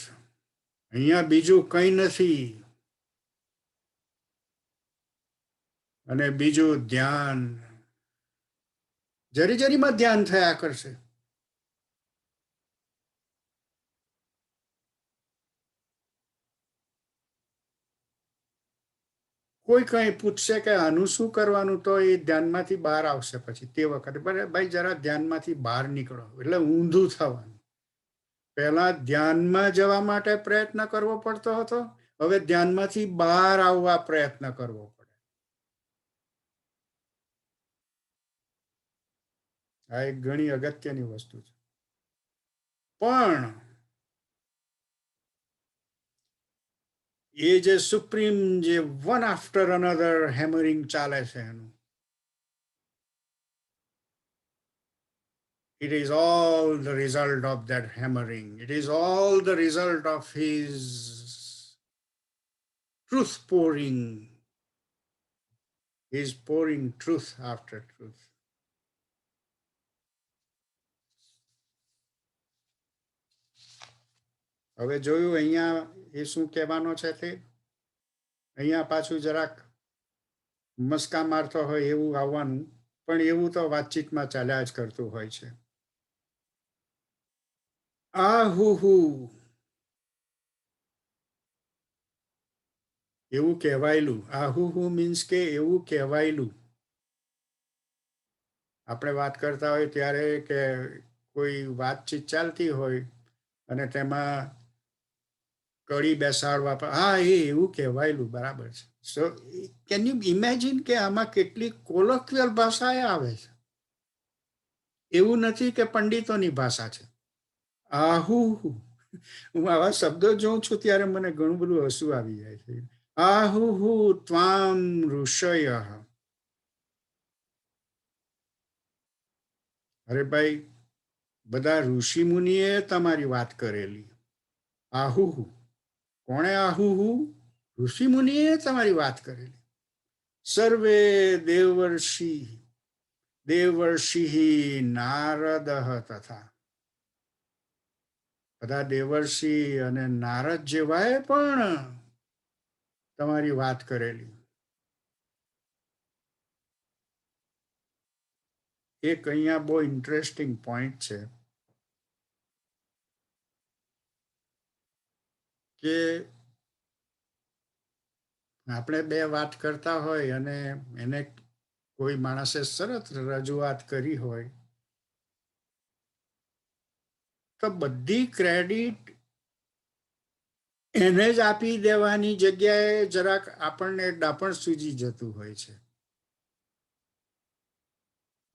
અહીંયા બીજું કંઈ નથી, અને બીજું ધ્યાન. જરી જરીમાં ધ્યાન થયા કરશે. કોઈ કઈ પૂછશે કે આનું શું કરવાનું, તો એ ધ્યાનમાંથી બહાર આવશે. પછી તે વખતે ભાઈ જરા ધ્યાનમાંથી બહાર નીકળો, એટલે ઊંધું થવાનું. પહેલા ધ્યાનમાં જવા માટે પ્રયત્ન કરવો પડતો હતો, હવે ધ્યાનમાંથી બહાર આવવા પ્રયત્ન કરવો પડે. આ એક ઘણી અગત્યની વસ્તુ છે. પણ એ જે સુપ્રીમ, જે વન આફ્ટર અનધર હેમરિંગ ચાલે છે એનું, it is all the result of that hammering. It is all the result of his truth pouring. He is pouring truth after truth. હવે જોયું અહીંયા એ શું કહેવાનો છે તે અહીંયા પાછું જરાક મસ્કા મારતો હોય એવું આવવાનું, પણ એવું તો વાતચીતમાં ચાલ્યા જ કરતું હોય છે. આહુહુ એવું કહેવાયેલું. આહુહુ મીન્સ કે એવું કહેવાયેલું. આપણે વાત કરતા હોય ત્યારે કે કોઈ વાતચીત ચાલતી હોય અને તેમાં કડી બેસાડવા પર હા એ એવું કહેવાયેલું બરાબર છે. સો કેન યુ ઇમેજિન કે આમાં કેટલી કોલોક્વિયલ ભાષા આવે છે. એવું નથી કે પંડિતોની ભાષા છે. આહુ હું આવા શબ્દો જોઉં છું ત્યારે મને ઘણું બધું હસવું આવી જાય છે. આહુ ત્વામ ઋષય. અરે ભાઈ, બધા ઋષિ મુનિએ તમારી વાત કરેલી. આહુ કોણે આહુ ઋષિ મુનિએ તમારી વાત કરેલી. સર્વે દેવર્ષિ નારદ તથા બધા દેવર્ષિ અને નારદ જેવાએ પણ તમારી વાત કરેલી. એક અહીંયા બહુ ઇન્ટરેસ્ટિંગ પોઈન્ટ છે કે આપણે બે વાત કરતા હોય અને એને કોઈ માણસે સરસ રજૂઆત કરી હોય તો બધી ક્રેડિટ એને જ આપી દેવાની જગ્યાએ જરાક આપણને ડાપણ સૂજી જતું હોય છે.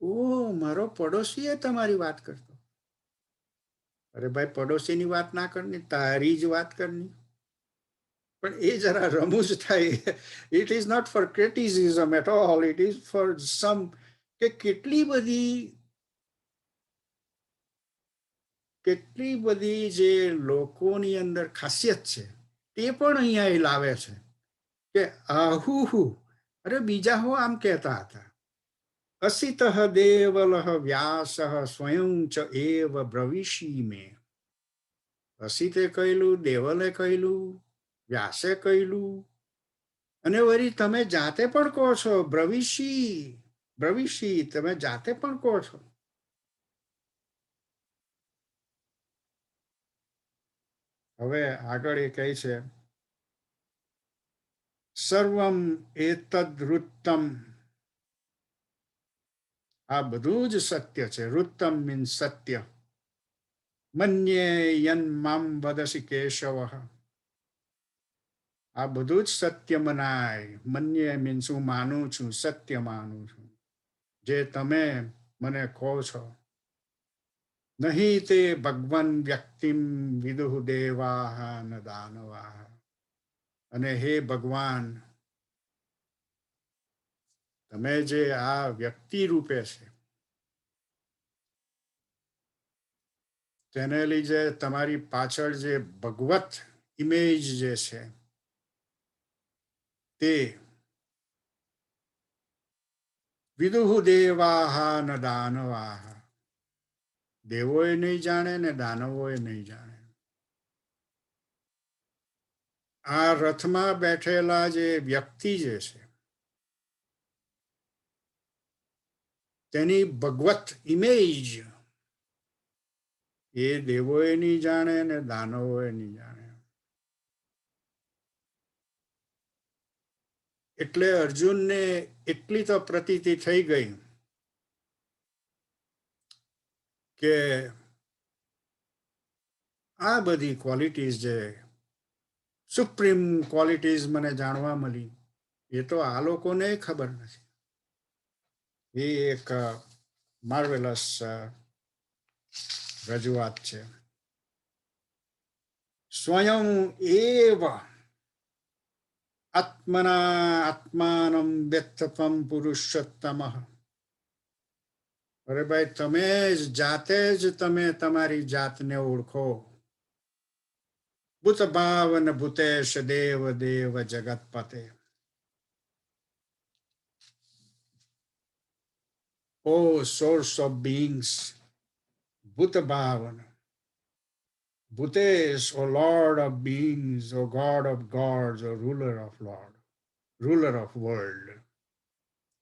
ઓ મારો પડોશી તમારી વાત કરતો. અરે ભાઈ, પડોશીની વાત ના કરની, તારી જ વાત કરની. પણ એ જરા રમૂજ થાય. It is not for criticism at all, it is for some કે કેટલી બધી જે લોકોની અંદર ખાસિયત છે તે પણ અહીંયા એ લાવે છે કે આહુ અરે બીજા હો આમ કહેતા હતા. અસિત દેવલ વ્યાસ સ્વયં ચ એવ બ્રવિષી મે. અસિતે કહેલું, દેવલે કહેલું, વ્યાસે કહેલું, અને વળી તમે જાતે પણ કહો છો બ્રવિષી તમે જાતે પણ કહો છો. હવે આગળ એ કહે છે સર્વમ એતદ્રુત્તમ. આ બધું જ સત્ય છે. રુત્તમ મીન્સ સત્ય. મન્યે યન મામ વદસી કેશવ. આ બધું જ સત્ય મનાય. મન્યે મીન્સ હું માનું છું, સત્ય માનું છું. જે તમે મને કહો છો. નહીં તે ભગવાન વ્યક્તિમ વિદુહ દેવાહ ન દાનવાહ. અને હે ભગવાન, તમે જે આ વ્યક્તિ રૂપે છે તેને લીધે તમારી પાછળ જે ભગવત ઇમેજ જે છે તે વિદુહ દેવાહ ન દાનવાહ. દેવોએ નહીં જાણે ને દાનવોએ નહીં જાણે. આ રથમાં બેઠેલા જે વ્યક્તિ જે છે તેની ભગવત ઇમેજ એ દેવોએ નહીં જાણે ને દાનવોએ નહીં જાણે. એટલે અર્જુનને એટલી તો પ્રતીતિ થઈ ગઈ કે આ બધી ક્વોલિટીઝ જે સુપ્રીમ ક્વોલિટીઝ મને જાણવા મળી એ તો આ લોકોને ખબર નથી. એ એક માર્વેલસ રજૂઆત છે. સ્વયં એવ આત્માનમ વ્યક્તત્વમ પુરુષોત્તમ. અરે ભાઈ, તમે જ જાતે જ તમે તમારી જાતને ઓળખો. ભૂત ભાવન ભૂતેશ દેવ દેવ જગતપતે. ઓ સોર્સ ઓફ બીઇંગ્સ, ભૂત ભાવન. Bhutesh, O Lord of beings, O God of gods, O ruler of world.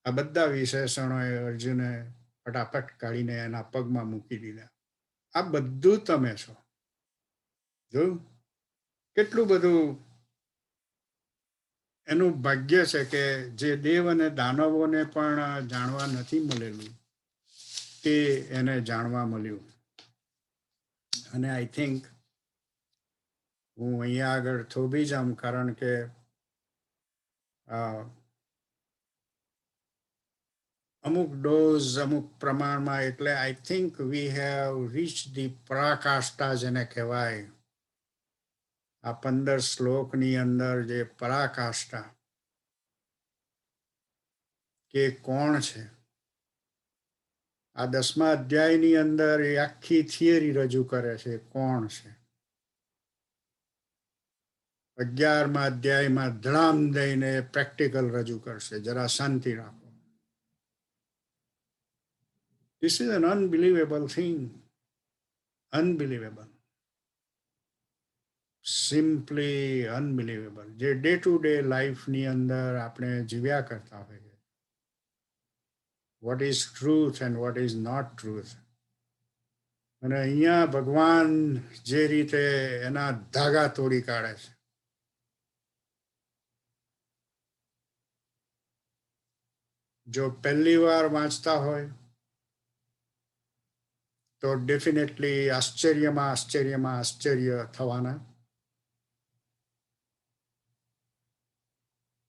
આ બધા વિશેષણોએ અર્જુને ફટાફટ કાઢીને એના પગમાં મૂકી દીધા. આ બધું તમે છો. જોયું કેટલું બધું એનું ભાગ્ય છે કે જે દેવ અને દાનવોને પણ જાણવા નથી મળેલું તે એને જાણવા મળ્યું. અને આઈ થિંક હું અહીંયા આગળ થોભી જાઉં, કારણ કે અમુક ડોઝ અમુક પ્રમાણમાં, એટલે I think we have reach the પરાકાષ્ઠા જેને કહેવાય. આ 15 શ્લોકની અંદર જે પરાકાષ્ઠા કે કોણ છે, આ 10મા અધ્યાયની અંદર એ આખી થિયરી રજૂ કરે છે કોણ છે. 11મા અધ્યાયમાં ધડામ દઈને પ્રેક્ટિકલ રજૂ કરશે. જરા શાંતિ રાખો. This is an unbelievable thing. Unbelievable. Simply unbelievable. જે ડે ટુ ડે લાઈફની અંદર આપણે જીવ્યા કરતા હોઈએ. What is truth and what is not truth. અને અહીંયા ભગવાન જે રીતે એના ધાગા તોડી કાઢે છે. જો પહેલી વાર વાંચતા હોય તો ડેફિનેટલી આશ્ચર્યમાં આશ્ચર્યમાં આશ્ચર્ય થવાના.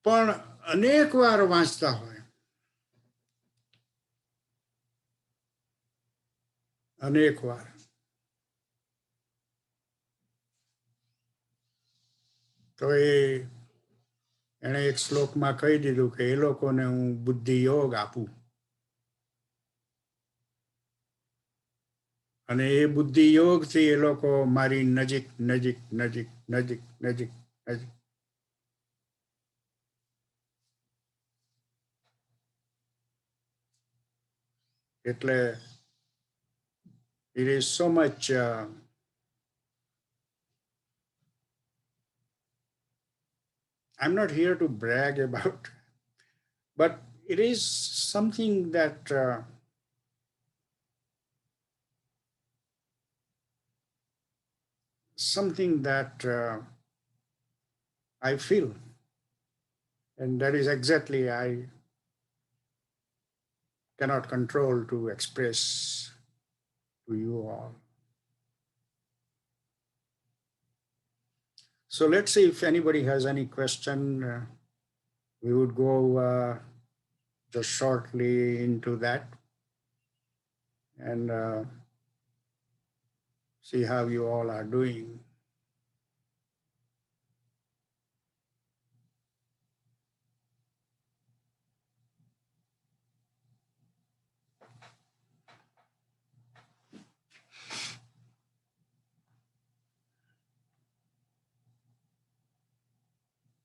પણ અનેક વાર વાંચતા હોય, અનેક વાર, તો એણે એક શ્લોકમાં કહી દીધું કે એ લોકોને હું બુદ્ધિ યોગ આપું. અને એ બુદ્ધિ યોગથી એ લોકો મારી નજીક નજીક નજીક નજીક નજીક નજીક. એટલે it is so much I'm not here to brag about, but it is something that I feel, and that is exactly I cannot control to express to you all. So let's see if anybody has any question. We would go just shortly into that and see how you all are doing.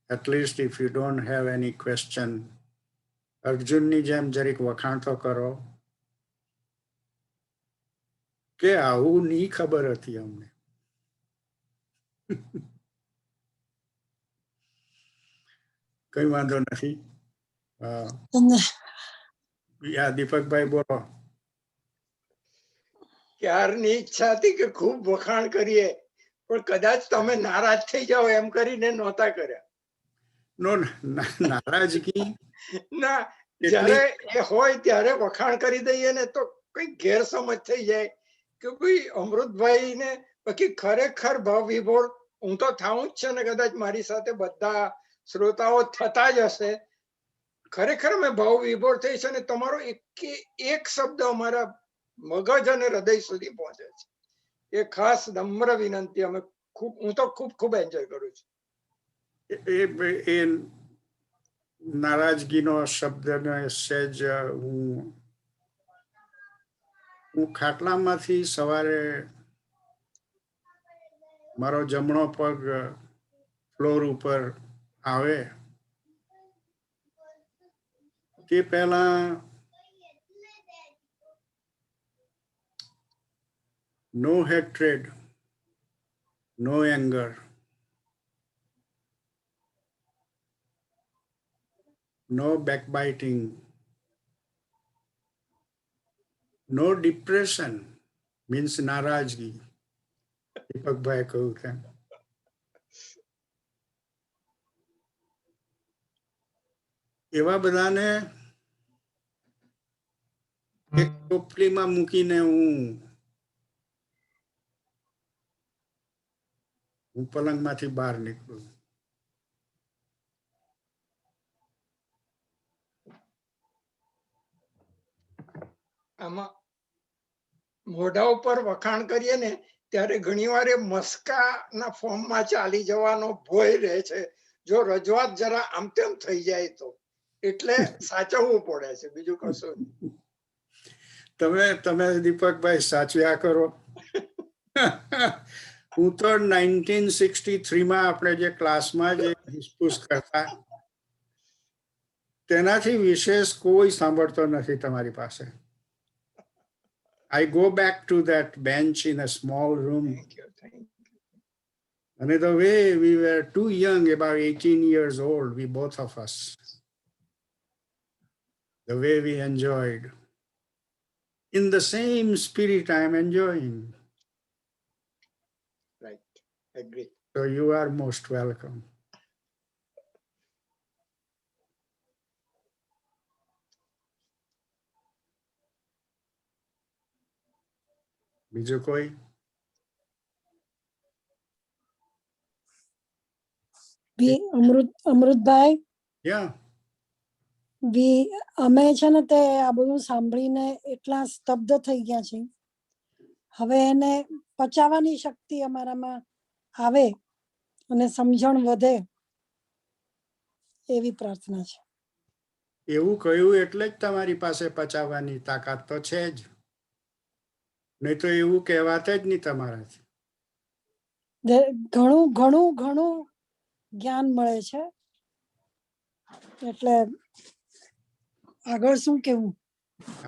At least if you don't have any question, અર્જુનની જેમ જરીક વખાણ તો કરો કે આવું ની ખબર હતી અમને. કઈ વાંધો નથી. દીપકભાઈ બોલો. ક્યારની ઈચ્છા હતી કે ખૂબ વખાણ કરીએ, પણ કદાચ તમે નારાજ થઈ જાઓ એમ કરીને નહોતા કર્યા. નો નારાજગી ના, જ્યારે એ હોય ત્યારે વખાણ કરી દઈએ ને તો કઈ ગેરસમજ થઈ જાય કે ભાઈ અમૃતભાઈ ને બાકી ખરેખર ભાવ વિભોર હું તો થાઉં જ છે ને, કદાચ મારી સાથે બધા શ્રોતાઓ થતા જ હશે. ખરેખર અમે ભાવ વિભોર થઈ છે ને તમારો એક શબ્દ અમારા મગજ અને હૃદય સુધી પહોંચે છે. એ ખાસ નમ્ર વિનંતી. અમે હું તો ખૂબ એન્જોય કરું છું. એ નારાજગીનો શબ્દને સહેજ હું ખાટલામાંથી સવારે મારો જમણો પગ ફ્લોર ઉપર આવે તે પહેલા no hatred, no anger, no backbiting, no depression, means નારાજગી. દીપકભાઈ કહ્યું તેમ. એવા બધાને એક ટોપલીમાં મૂકીને હું પલંગમાંથી બહાર નીકળું. આમાં મોઢા ઉપર વખાણ કરીએ ને ત્યારે ઘણીવાર એ મસ્કાના ફોર્મમાં ચાલી જવાનો ભય રહે છે. જો રજૂઆત જરા આમ તેમ થઈ જાય તો, એટલે સાચવવું પડે છે, બીજું કશું નહીં. તમે દીપકભાઈ સાચવ્યા કરો. હું તો 1963 આપણે જે ક્લાસમાં જે ડિસ્કસ કરતા તેનાથી વિશેષ કોઈ સાંભળતો નથી તમારી પાસે. I go back to that bench in a small room. Thank you. And the way we were too young, about 18 years old, we both of us. The way we enjoyed. In the same spirit I am enjoying. Right. Agree. So you are most welcome. બીજું કોઈ? Amrutbhai, Yeah. અમે છે ને તે આ બધું સાંભળીને એટલા સ્તબ્ધ થઈ ગયા છે. હવે એને પચાવવાની શક્તિ અમારામાં આવે અને સમજણ વધે એવી પ્રાર્થના છે. એવું કહ્યું એટલે જ તમારી પાસે પચાવવાની તાકાત તો છે જ. નહીં તો એવું કહેવાત જ નહીં તમારાથી. ઘણું ઘણું ઘણું જ્ઞાન મળે છે. એટલે આગળ શું કેવું?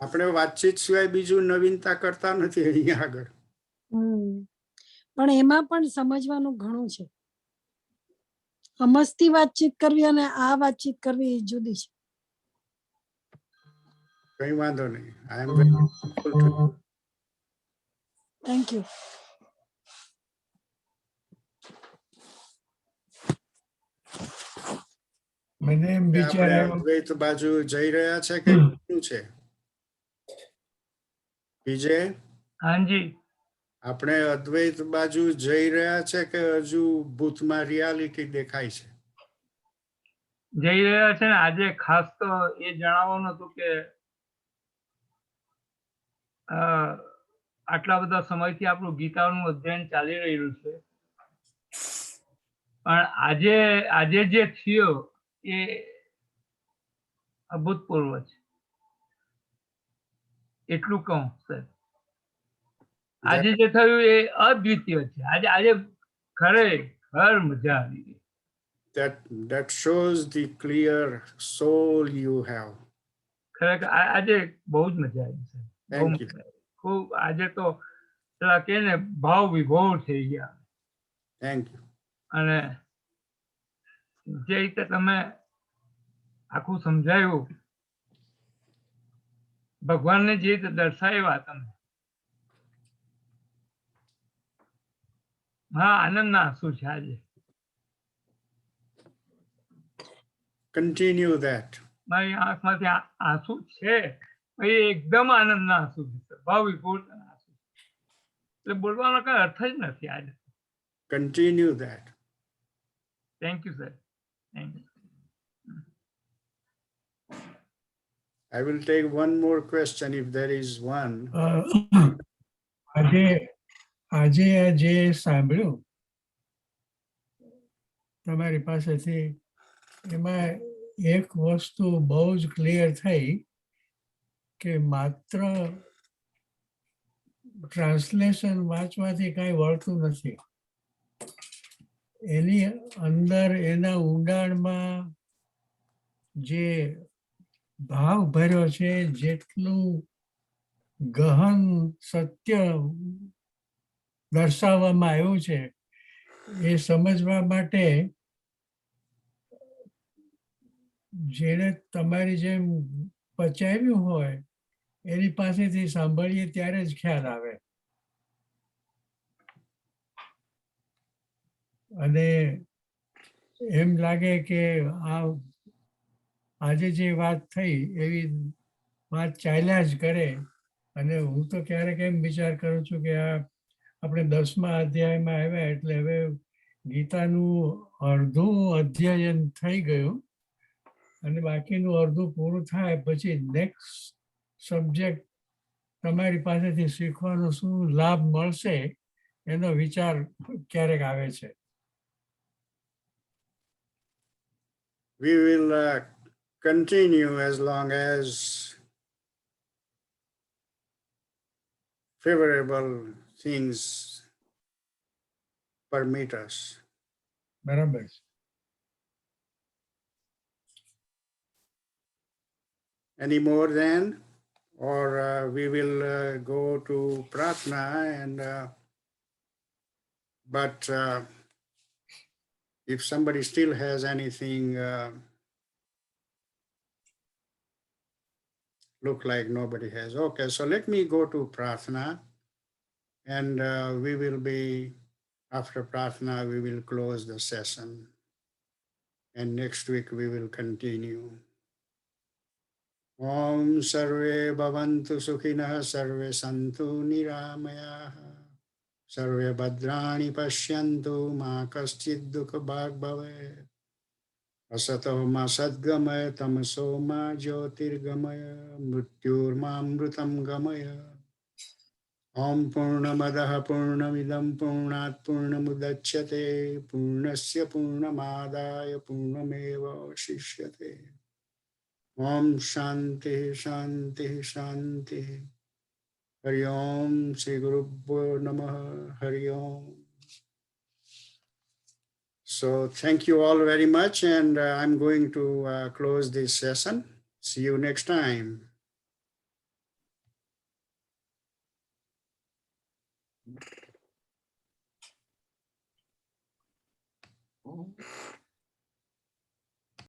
આપણે વાતચીત સિવાય બીજું નવીનતા કરતા નથી અહીંયા આગળ. પણ એમાં પણ સમજવાનું ઘણું છે. મસ્તી વાતચીત કરવી અને આ વાતચીત કરવી જુદી છે. કઈ વાંધો નહીં. I am very grateful to you. Thank you. આપણે અદ્વૈત બાજુ જઈ રહ્યા છે કે શું છે? બીજે? હાજી. આપણે અદ્વૈત બાજુ જઈ રહ્યા છે કે હજુ ભૂતમાં રિયાલિટી દેખાય છે? જઈ રહ્યા છે ને. આજે ખાસ તો એ જણાવવાનું હતું કે આટલા બધા સમયથી આપણું ગીતાનું અધ્યયન ચાલી રહ્યું છે, પણ આજે જે થયો એ અભૂતપૂર્વ છે. એટલું કહું સર. આજે જે થયું એ અદ્વિતીય છે. આજે ખરેખર મજા આવી ગઈ. That shows the clear soul you have. ખરેખર આજે બહુ જ મજા આવી છે. Thank you. ખૂબ આજે તો પેલા કે ને ભાવ વિભોર થઈ ગયા. Thank you. અને જે રીતે તમે આખું સમજાયું, ભગવાનને જે રીતે દર્શાવ્યા તમે, હા, આનંદના આંસુ છે આજે. Continue that. મારી આંખમાંથી આંસુ છે, એકદમ આનંદના આંસુ છે, ભાવ વિભોર આંસુ. એટલે બોલવાનો કઈ અર્થ જ નથી આજે. Continue that. Thank you sir. Thank you. I will take one more question if there is one. આજે જે સાંભળ્યું તમારી પાસેથી, એમાં એક વસ્તુ બહુ જ ક્લિયર થઈ કે માત્ર ટ્રાન્સલેશન વાંચવાથી કાંઈ વળતું નથી. એની અંદર એના ઊંડાણમાં જે ભાવ ભર્યો છે, જેટલું ગહન સત્ય દર્શાવવામાં આવ્યું છે, એ સમજવા માટે જેને તમારી જેમ પચાવ્યું હોય એની પાસેથી સાંભળીએ ત્યારે જ ખ્યાલ આવે. અને એમ લાગે કે આજે જે વાત થઈ એવી વાત ચાલ્યા જ કરે. અને હું તો ક્યારેક એમ વિચાર કરું છું કે આપણે 10મા અધ્યાયમાં આવ્યા એટલે હવે ગીતાનું અડધું અધ્યયન થઈ ગયું અને બાકીનું અડધું પૂરું થાય પછી નેક્સ્ટ સબ્જેક્ટ તમારી પાસેથી શીખવાનો શું લાભ મળશે એનો વિચાર ક્યારેક આવે છે. We will continue as long as favorable things permit us. બરાબર છે. Any more than, or we will go to Pratna and but if somebody still has anything, look like nobody has. Okay, so let me go to Pratna and we will be, after Pratna, we will close the session. And next week we will continue. Om Sarve Bhavantu Sukhinah Sarve Santu Niramayah Sarve Bhadrani Pashyantu Ma Kaschid Dukha Bhag Bhavet Asato Ma Sadgamaya Tamaso Ma Jyotirgamaya Mrityurma Amrutam Gamaya. Om Purnamadaha Purnamidam Purnat Purnamudachyate Purnasya Purnamadaya Purnameva Shishyate. Om Shanti Shanti Shanti. Hari Om Sri Gurubhyo Namaha. Hari Om. So thank you all very much, and I'm going to close this session. See you next time.